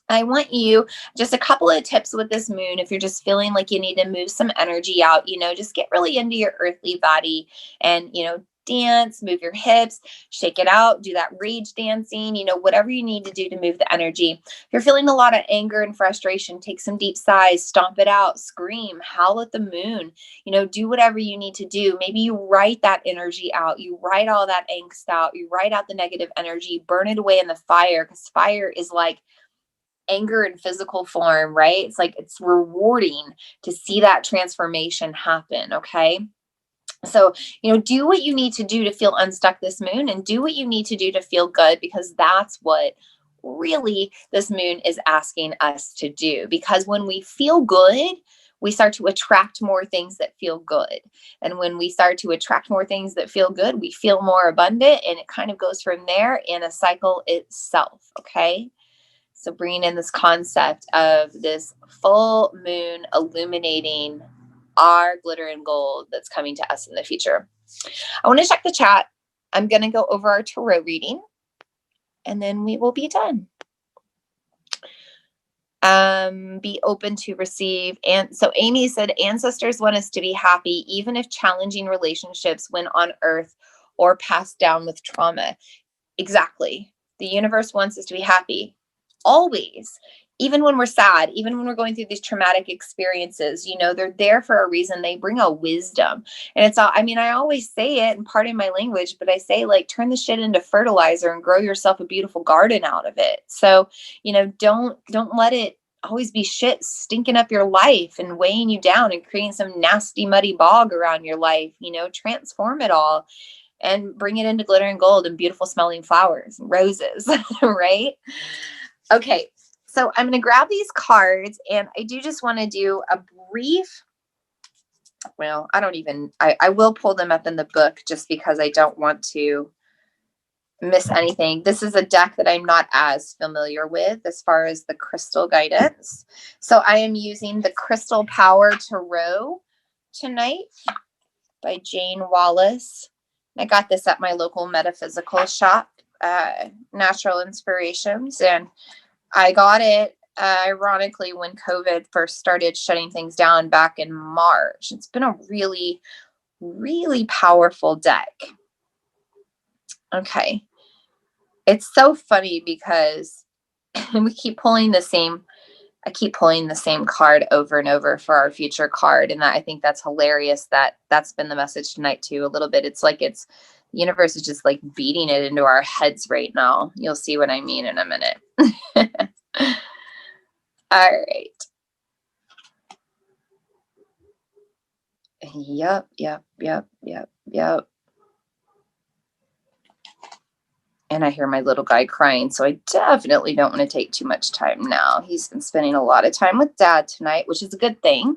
I want you, just a couple of tips with this moon. If you're just feeling like you need to move some energy out, just get really into your earthly body and, dance, move your hips, shake it out, do that rage dancing, whatever you need to do to move the energy. If you're feeling a lot of anger and frustration, take some deep sighs, stomp it out, scream, howl at the moon, do whatever you need to do. Maybe you write that energy out. You write all that angst out. You write out the negative energy, burn it away in the fire, because fire is like anger in physical form, right? It's like, it's rewarding to see that transformation happen. Okay. So, do what you need to do to feel unstuck this moon, and do what you need to do to feel good, because that's what really this moon is asking us to do. Because when we feel good, we start to attract more things that feel good. And when we start to attract more things that feel good, we feel more abundant, and it kind of goes from there in a cycle itself. Okay. So bringing in this concept of this full moon illuminating our glitter and gold that's coming to us in the future. I want to check the chat. I'm going to go over our tarot reading, and then we will be done. Be open to receive. And so Amy said, ancestors want us to be happy, even if challenging relationships went on earth or passed down with trauma. Exactly. The universe wants us to be happy. always. Even when we're sad, even when we're going through these traumatic experiences, you know, they're there for a reason. They bring a wisdom. And it's all, I mean, I always say it, and pardon my language, but I say, like, turn the shit into fertilizer and grow yourself a beautiful garden out of it. So, you know, don't let it always be shit stinking up your life and weighing you down and creating some nasty, muddy bog around your life. You know, transform it all and bring it into glitter and gold and beautiful smelling flowers and roses, right? Okay, so I'm going to grab these cards, and I do just want to do a brief, well, I will pull them up in the book just because I don't want to miss anything. This is a deck that I'm not as familiar with as far as the crystal guidance. So I am using the Crystal Power Tarot tonight by Jane Wallace. I got this at my local metaphysical shop, Natural Inspirations, and I got it ironically when COVID first started shutting things down back in March. It's been a really, really powerful deck. Okay. It's so funny because we keep pulling the same, I keep pulling the same card over and over for our future card. And I think that's hilarious that's been the message tonight too, a little bit. It's like the universe is just like beating it into our heads right now. You'll see what I mean in a minute. All right. Yep. And I hear my little guy crying, so I definitely don't want to take too much time now. He's been spending a lot of time with Dad tonight, which is a good thing.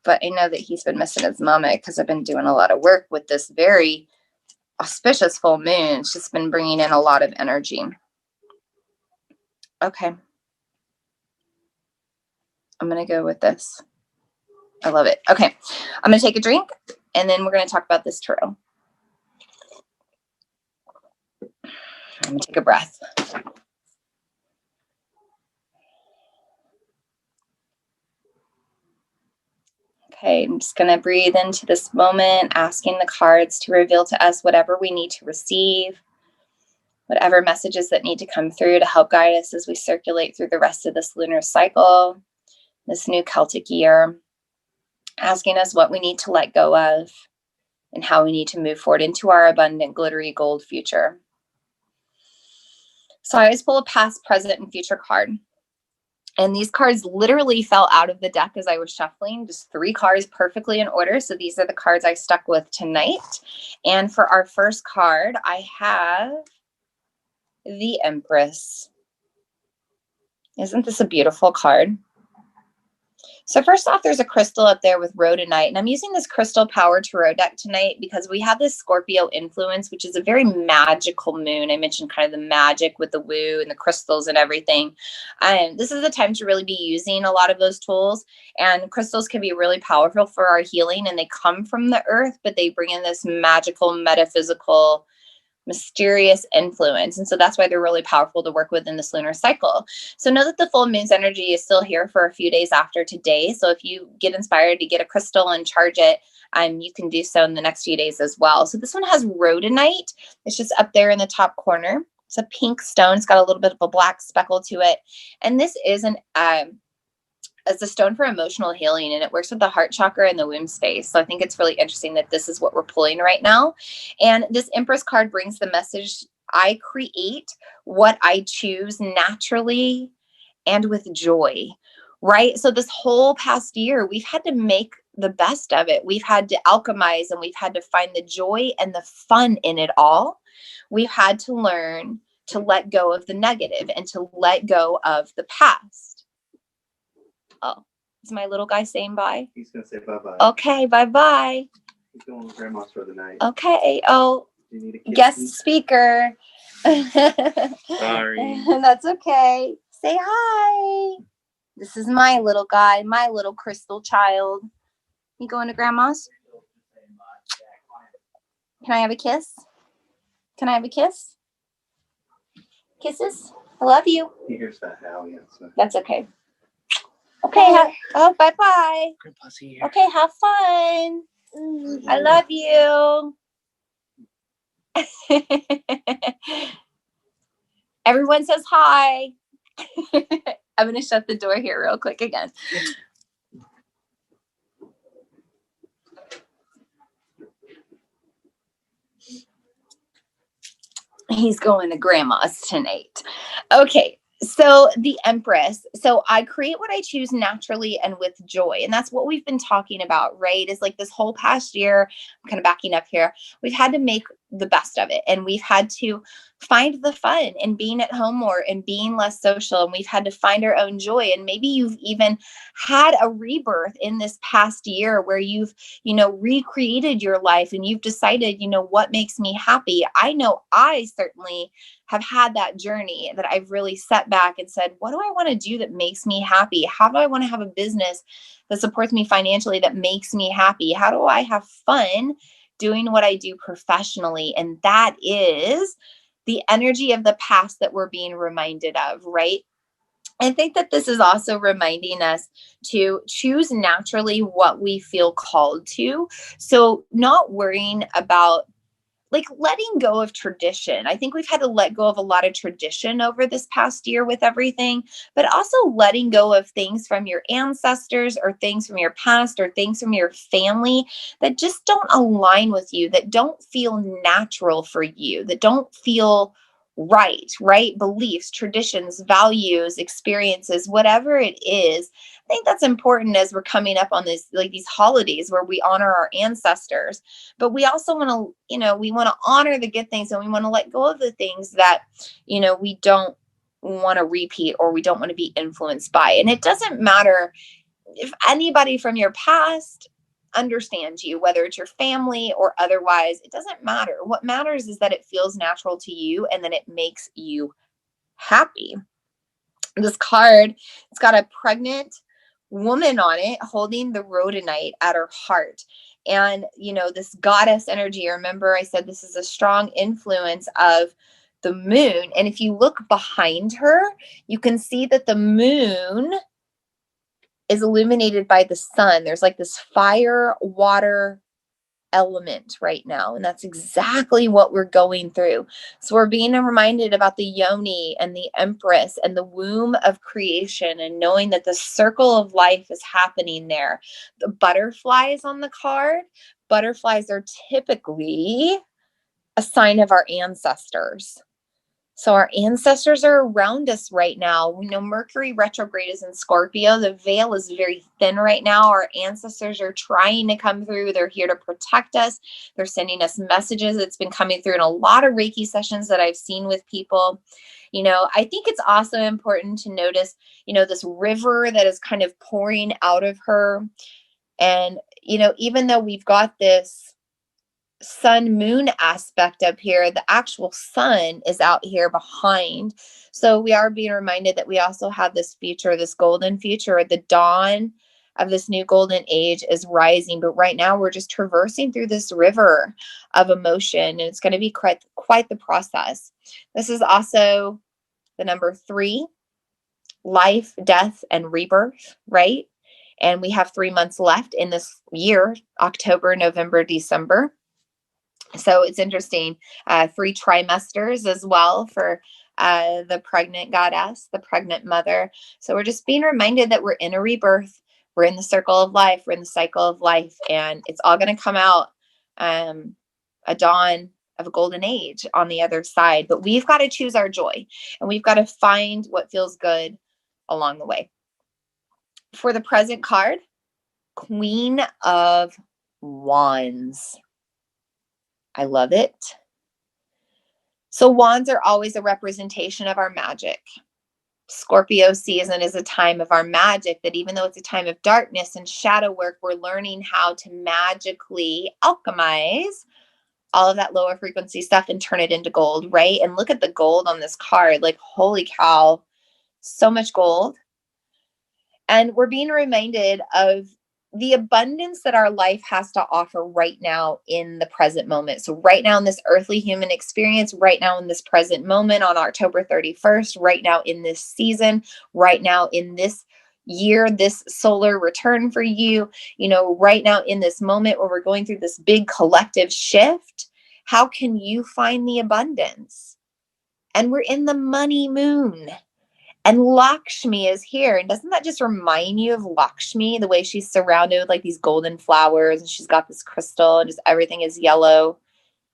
But I know that he's been missing his mama because I've been doing a lot of work with this very auspicious full moon. It's just been bringing in a lot of energy. Okay. I'm going to go with this. I love it. Okay. I'm going to take a drink, and then we're going to talk about this tarot. I'm going to take a breath. Okay, I'm just going to breathe into this moment, asking the cards to reveal to us whatever we need to receive, whatever messages that need to come through to help guide us as we circulate through the rest of this lunar cycle, this new Celtic year, asking us what we need to let go of and how we need to move forward into our abundant, glittery gold future. So I always pull a past, present, and future card. And these cards literally fell out of the deck as I was shuffling, just 3 cards perfectly in order. So these are the cards I stuck with tonight. And for our first card, I have the Empress. Isn't this a beautiful card? So first off, there's a crystal up there with rhodonite, and I'm using this Crystal Power Tarot deck tonight because we have this Scorpio influence, which is a very magical moon. I mentioned kind of the magic with the woo and the crystals and everything. This is the time to really be using a lot of those tools, and crystals can be really powerful for our healing, and they come from the earth, but they bring in this magical, metaphysical, mysterious influence. And so that's why they're really powerful to work with in this lunar cycle. So know that the full moon's energy is still here for a few days after today. So if you get inspired to get a crystal and charge it, you can do so in the next few days as well. So this one has rhodonite. It's just up there in the top corner. It's a pink stone. It's got a little bit of a black speckle to it. And this is it's a stone for emotional healing, and it works with the heart chakra and the womb space. So I think it's really interesting that this is what we're pulling right now. And this Empress card brings the message, I create what I choose naturally and with joy, right? So this whole past year, we've had to make the best of it. We've had to alchemize, and we've had to find the joy and the fun in it all. We've had to learn to let go of the negative and to let go of the past. Oh, is my little guy saying bye? He's going to say bye-bye. Okay, bye-bye. He's going to grandma's for the night. Okay. Oh, you need a kiss? guest speaker. Sorry. That's okay. Say hi. This is my little guy, my little crystal child. You going to grandma's? Can I have a kiss? Can I have a kiss? Kisses? I love you. He hears that howl, yeah. So. That's okay. Okay. Bye-bye. Grandpa's here. Okay, have fun. I love you. Everyone says hi. I'm going to shut the door here real quick again. He's going to grandma's tonight. Okay. So the Empress. So I create what I choose naturally and with joy. And that's what we've been talking about, right? Is like this whole past year, I'm kind of backing up here. We've had to make the best of it. And we've had to find the fun in being at home more and being less social. And we've had to find our own joy. And maybe you've even had a rebirth in this past year where you've, recreated your life and you've decided, what makes me happy. I know I certainly have had that journey that I've really set back and said, what do I want to do that makes me happy? How do I want to have a business that supports me financially, that makes me happy? How do I have fun doing what I do professionally? And that is the energy of the past that we're being reminded of, right? I think that this is also reminding us to choose naturally what we feel called to. So, not worrying about like letting go of tradition. I think we've had to let go of a lot of tradition over this past year with everything, but also letting go of things from your ancestors or things from your past or things from your family that just don't align with you, that don't feel natural for you, that don't feel right? Beliefs, traditions, values, experiences, whatever it is. I think that's important as we're coming up on this, like these holidays where we honor our ancestors, but we also want to, we want to honor the good things and we want to let go of the things that, we don't want to repeat or we don't want to be influenced by. And it doesn't matter if anybody from your past understands you, whether it's your family or otherwise, it doesn't matter. What matters is that it feels natural to you and that it makes you happy. This card, it's got a pregnant woman on it holding the rhodonite at her heart. And, this goddess energy, remember I said this is a strong influence of the moon. And if you look behind her, you can see that the moon is illuminated by the sun. There's like this fire, water element right now. And that's exactly what we're going through. So we're being reminded about the yoni and the empress and the womb of creation and knowing that the circle of life is happening there. The butterflies on the card, butterflies are typically a sign of our ancestors. So our ancestors are around us right now. We know Mercury retrograde is in Scorpio. The veil is very thin right now. Our ancestors are trying to come through. They're here to protect us. They're sending us messages. It's been coming through in a lot of Reiki sessions that I've seen with people. I think it's also important to notice, this river that is kind of pouring out of her. And, even though we've got this sun moon aspect up here, the actual sun is out here behind. So we are being reminded that we also have this future, this golden future. The dawn of this new golden age is rising, but right now we're just traversing through this river of emotion, and it's going to be quite the process. This is also the number 3, life, death, and rebirth, right? And we have 3 months left in this year, October, November, December. So it's interesting, 3 trimesters as well for the pregnant goddess, the pregnant mother. So we're just being reminded that we're in a rebirth. We're in the circle of life. We're in the cycle of life. And it's all going to come out a dawn of a golden age on the other side. But we've got to choose our joy. And we've got to find what feels good along the way. For the present card, Queen of Wands. I love it. So wands are always a representation of our magic. Scorpio season is a time of our magic, that even though it's a time of darkness and shadow work, we're learning how to magically alchemize all of that lower frequency stuff and turn it into gold, right? And look at the gold on this card. Like, holy cow, so much gold. And we're being reminded of the abundance that our life has to offer right now in the present moment. So right now in this earthly human experience, right now in this present moment on October 31st, right now in this season, right now in this year, this solar return for you, right now in this moment where we're going through this big collective shift, how can you find the abundance? And we're in the money moon. And Lakshmi is here. And doesn't that just remind you of Lakshmi, the way she's surrounded with like these golden flowers, and she's got this crystal, and just everything is yellow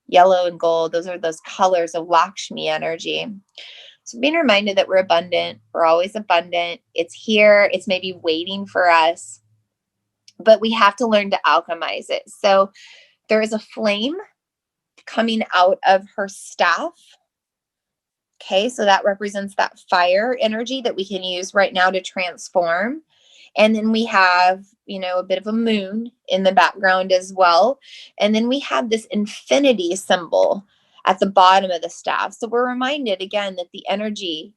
and gold. Those are those colors of Lakshmi energy. So being reminded that we're abundant, we're always abundant. It's here, it's maybe waiting for us, but we have to learn to alchemize it. So there is a flame coming out of her staff. Okay, so that represents that fire energy that we can use right now to transform. And then we have, a bit of a moon in the background as well. And then we have this infinity symbol at the bottom of the staff. So we're reminded again that the energy,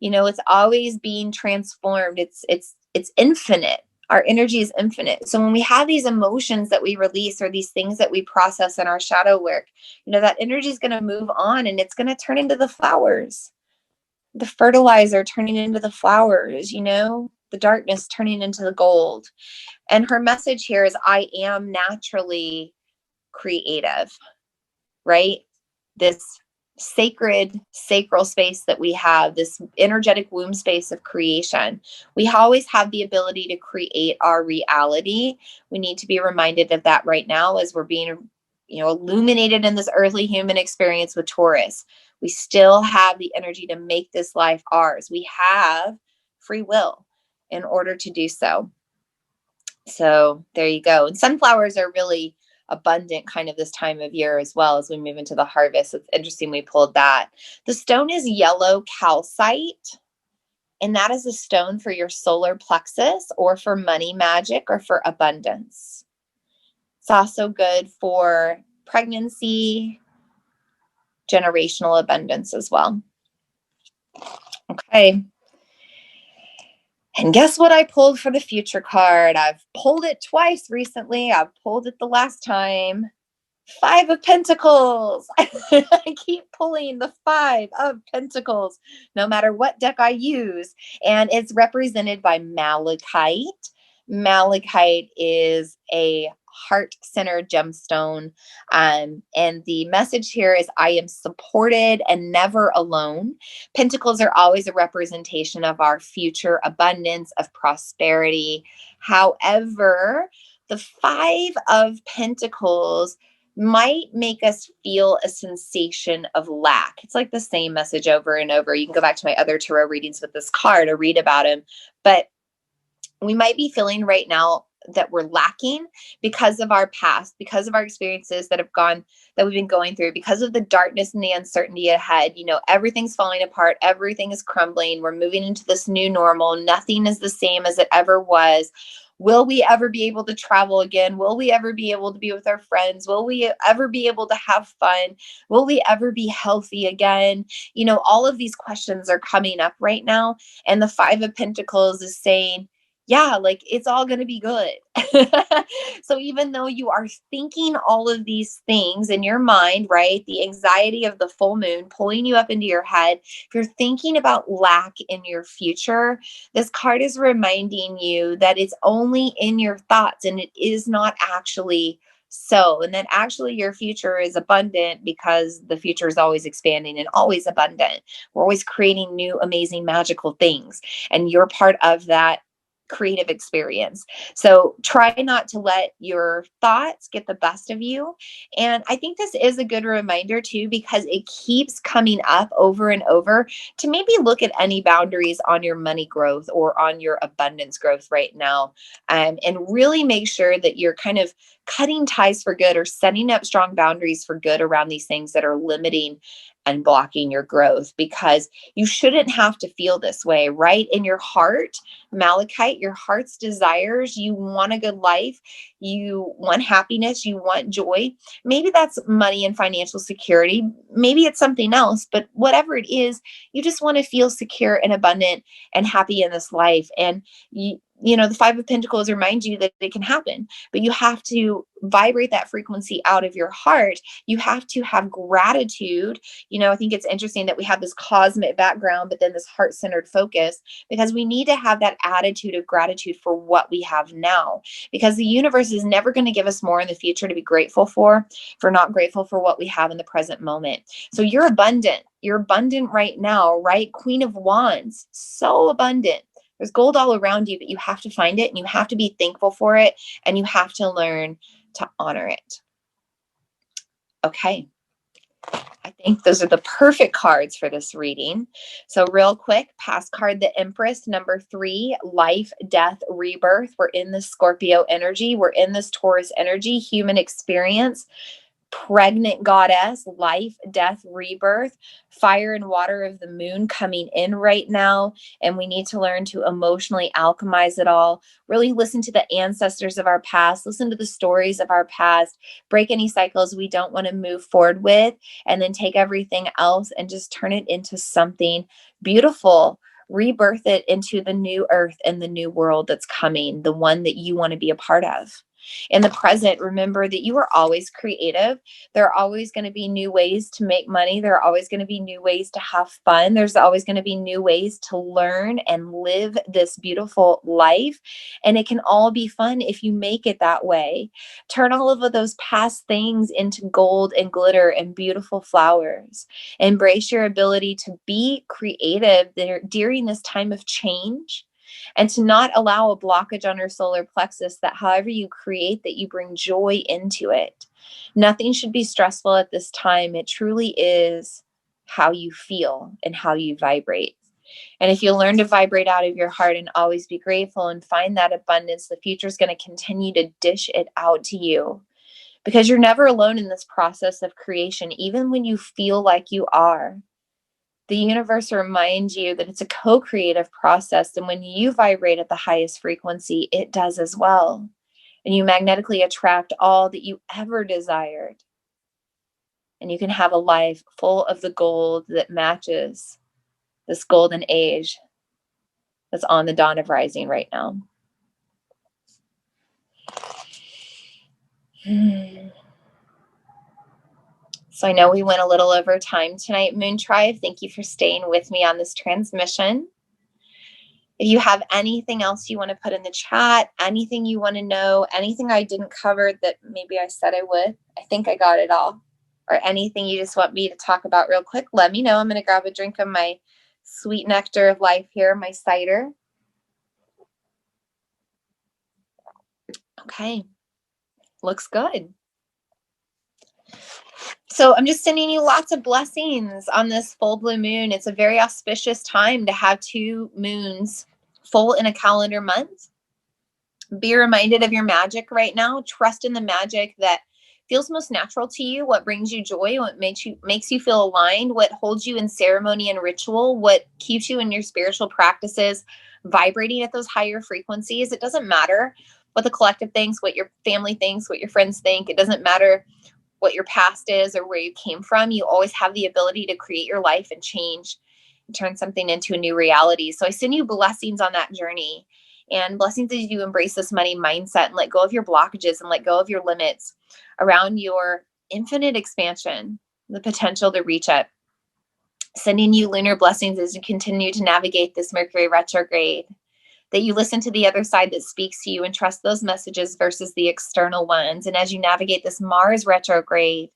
it's always being transformed. It's infinite. Our energy is infinite. So when we have these emotions that we release or these things that we process in our shadow work, that energy is going to move on and it's going to turn into the flowers, the fertilizer turning into the flowers, the darkness turning into the gold. And her message here is, I am naturally creative, right? This sacral space that we have, this energetic womb space of creation. We always have the ability to create our reality. We need to be reminded of that right now as we're being, illuminated in this earthly human experience with Taurus. We still have the energy to make this life ours. We have free will in order to do so. So there you go. And sunflowers are really abundant kind of this time of year as well as we move into the harvest. It's interesting we pulled that. The stone is yellow calcite, and that is a stone for your solar plexus or for money magic or for abundance. It's also good for pregnancy, generational abundance as well. Okay. And guess what I pulled for the future card? I've pulled it twice recently. I've pulled it the last time. 5 of Pentacles. I keep pulling the 5 of Pentacles, no matter what deck I use. And it's represented by malachite. Malachite is a heart-centered gemstone. And the message here is, I am supported and never alone. Pentacles are always a representation of our future abundance, of prosperity. However, the 5 of Pentacles might make us feel a sensation of lack. It's like the same message over and over. You can go back to my other tarot readings with this card or read about him. But we might be feeling right now that we're lacking because of our past, because of our experiences that we've been going through, because of the darkness and the uncertainty ahead. Everything's falling apart. Everything is crumbling. We're moving into this new normal. Nothing is the same as it ever was. Will we ever be able to travel again? Will we ever be able to be with our friends? Will we ever be able to have fun? Will we ever be healthy again? All of these questions are coming up right now. And the 5 of Pentacles is saying, yeah, like it's all going to be good. So even though you are thinking all of these things in your mind, right? The anxiety of the full moon pulling you up into your head. If you're thinking about lack in your future, this card is reminding you that it's only in your thoughts and it is not actually so. And then actually your future is abundant because the future is always expanding and always abundant. We're always creating new, amazing, magical things. And you're part of that creative experience. So try not to let your thoughts get the best of you. And I think this is a good reminder too, because it keeps coming up over and over to maybe look at any boundaries on your money growth or on your abundance growth right now. And really make sure that you're kind of cutting ties for good or setting up strong boundaries for good around these things that are limiting and blocking your growth, because you shouldn't have to feel this way, right? In your heart, Malachite, your heart's desires, you want a good life, you want happiness, you want joy. Maybe that's money and financial security. Maybe it's something else, but whatever it is, you just want to feel secure and abundant and happy in this life. And the Five of Pentacles remind you that it can happen, but you have to vibrate that frequency out of your heart. You have to have gratitude. I think it's interesting that we have this cosmic background, but then this heart-centered focus, because we need to have that attitude of gratitude for what we have now, because the universe is never going to give us more in the future to be grateful for if we're not grateful for what we have in the present moment. So you're abundant. You're abundant right now, right? Queen of Wands, so abundant. There's gold all around you, but you have to find it and you have to be thankful for it and you have to learn to honor it. Okay. I think those are the perfect cards for this reading. So real quick, past card, the Empress, number 3, life, death, rebirth. We're in this Scorpio energy. We're in this Taurus energy, human experience. Pregnant goddess, life, death, rebirth, fire and water of the moon coming in right now. And we need to learn to emotionally alchemize it all. Really listen to the ancestors of our past, listen to the stories of our past, break any cycles we don't want to move forward with, and then take everything else and just turn it into something beautiful. Rebirth it into the new earth and the new world that's coming, the one that you want to be a part of. In the present, remember that you are always creative. There are always going to be new ways to make money. There are always going to be new ways to have fun. There's always going to be new ways to learn and live this beautiful life. And it can all be fun if you make it that way. Turn all of those past things into gold and glitter and beautiful flowers. Embrace your ability to be creative during this time of change, and to not allow a blockage on your solar plexus, that however you create, that you bring joy into it. Nothing should be stressful at this time. It truly is how you feel and how you vibrate. And if you learn to vibrate out of your heart and always be grateful and find that abundance, the future is going to continue to dish it out to you, because you're never alone in this process of creation, even when you feel like you are. The universe reminds you that it's a co-creative process. And when you vibrate at the highest frequency, it does as well. And you magnetically attract all that you ever desired. And you can have a life full of the gold that matches this golden age that's on the dawn of rising right now. So I know we went a little over time tonight, Moon Tribe. Thank you for staying with me on this transmission. If you have anything else you want to put in the chat, anything you want to know, anything I didn't cover that maybe I said I would, I think I got it all, or anything you just want me to talk about real quick, let me know. I'm going to grab a drink of my sweet nectar of life here, my cider. Okay, looks good. So I'm just sending you lots of blessings on this full blue moon. It's a very auspicious time to have 2 moons full in a calendar month. Be reminded of your magic right now. Trust in the magic that feels most natural to you, what brings you joy, what makes you feel aligned, what holds you in ceremony and ritual, what keeps you in your spiritual practices vibrating at those higher frequencies. It doesn't matter what the collective thinks, what your family thinks, what your friends think. It doesn't matter what your past is or where you came from. You always have the ability to create your life and change and turn something into a new reality. So I send you blessings on that journey, and blessings as you embrace this money mindset and let go of your blockages and let go of your limits around your infinite expansion, the potential to reach it. Sending you lunar blessings as you continue to navigate this Mercury retrograde, that you listen to the other side that speaks to you and trust those messages versus the external ones. And as you navigate this Mars retrograde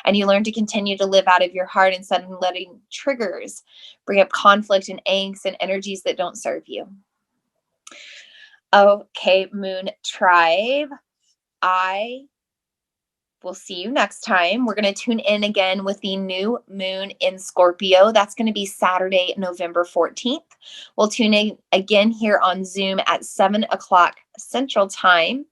and you learn to continue to live out of your heart instead of letting triggers bring up conflict and angst and energies that don't serve you. Okay, Moon Tribe, I will see you next time. We're going to tune in again with the new moon in Scorpio. That's going to be Saturday, November 14th. We'll tune in again here on Zoom at 7 o'clock Central Time.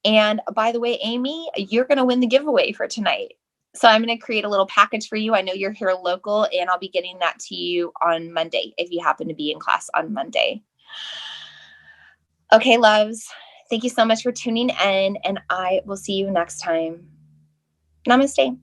And by the way, Amy, you're going to win the giveaway for tonight. So I'm going to create a little package for you. I know you're here local, and I'll be getting that to you on Monday if you happen to be in class on Monday. Okay, loves. Thank you so much for tuning in, and I will see you next time. Namaste.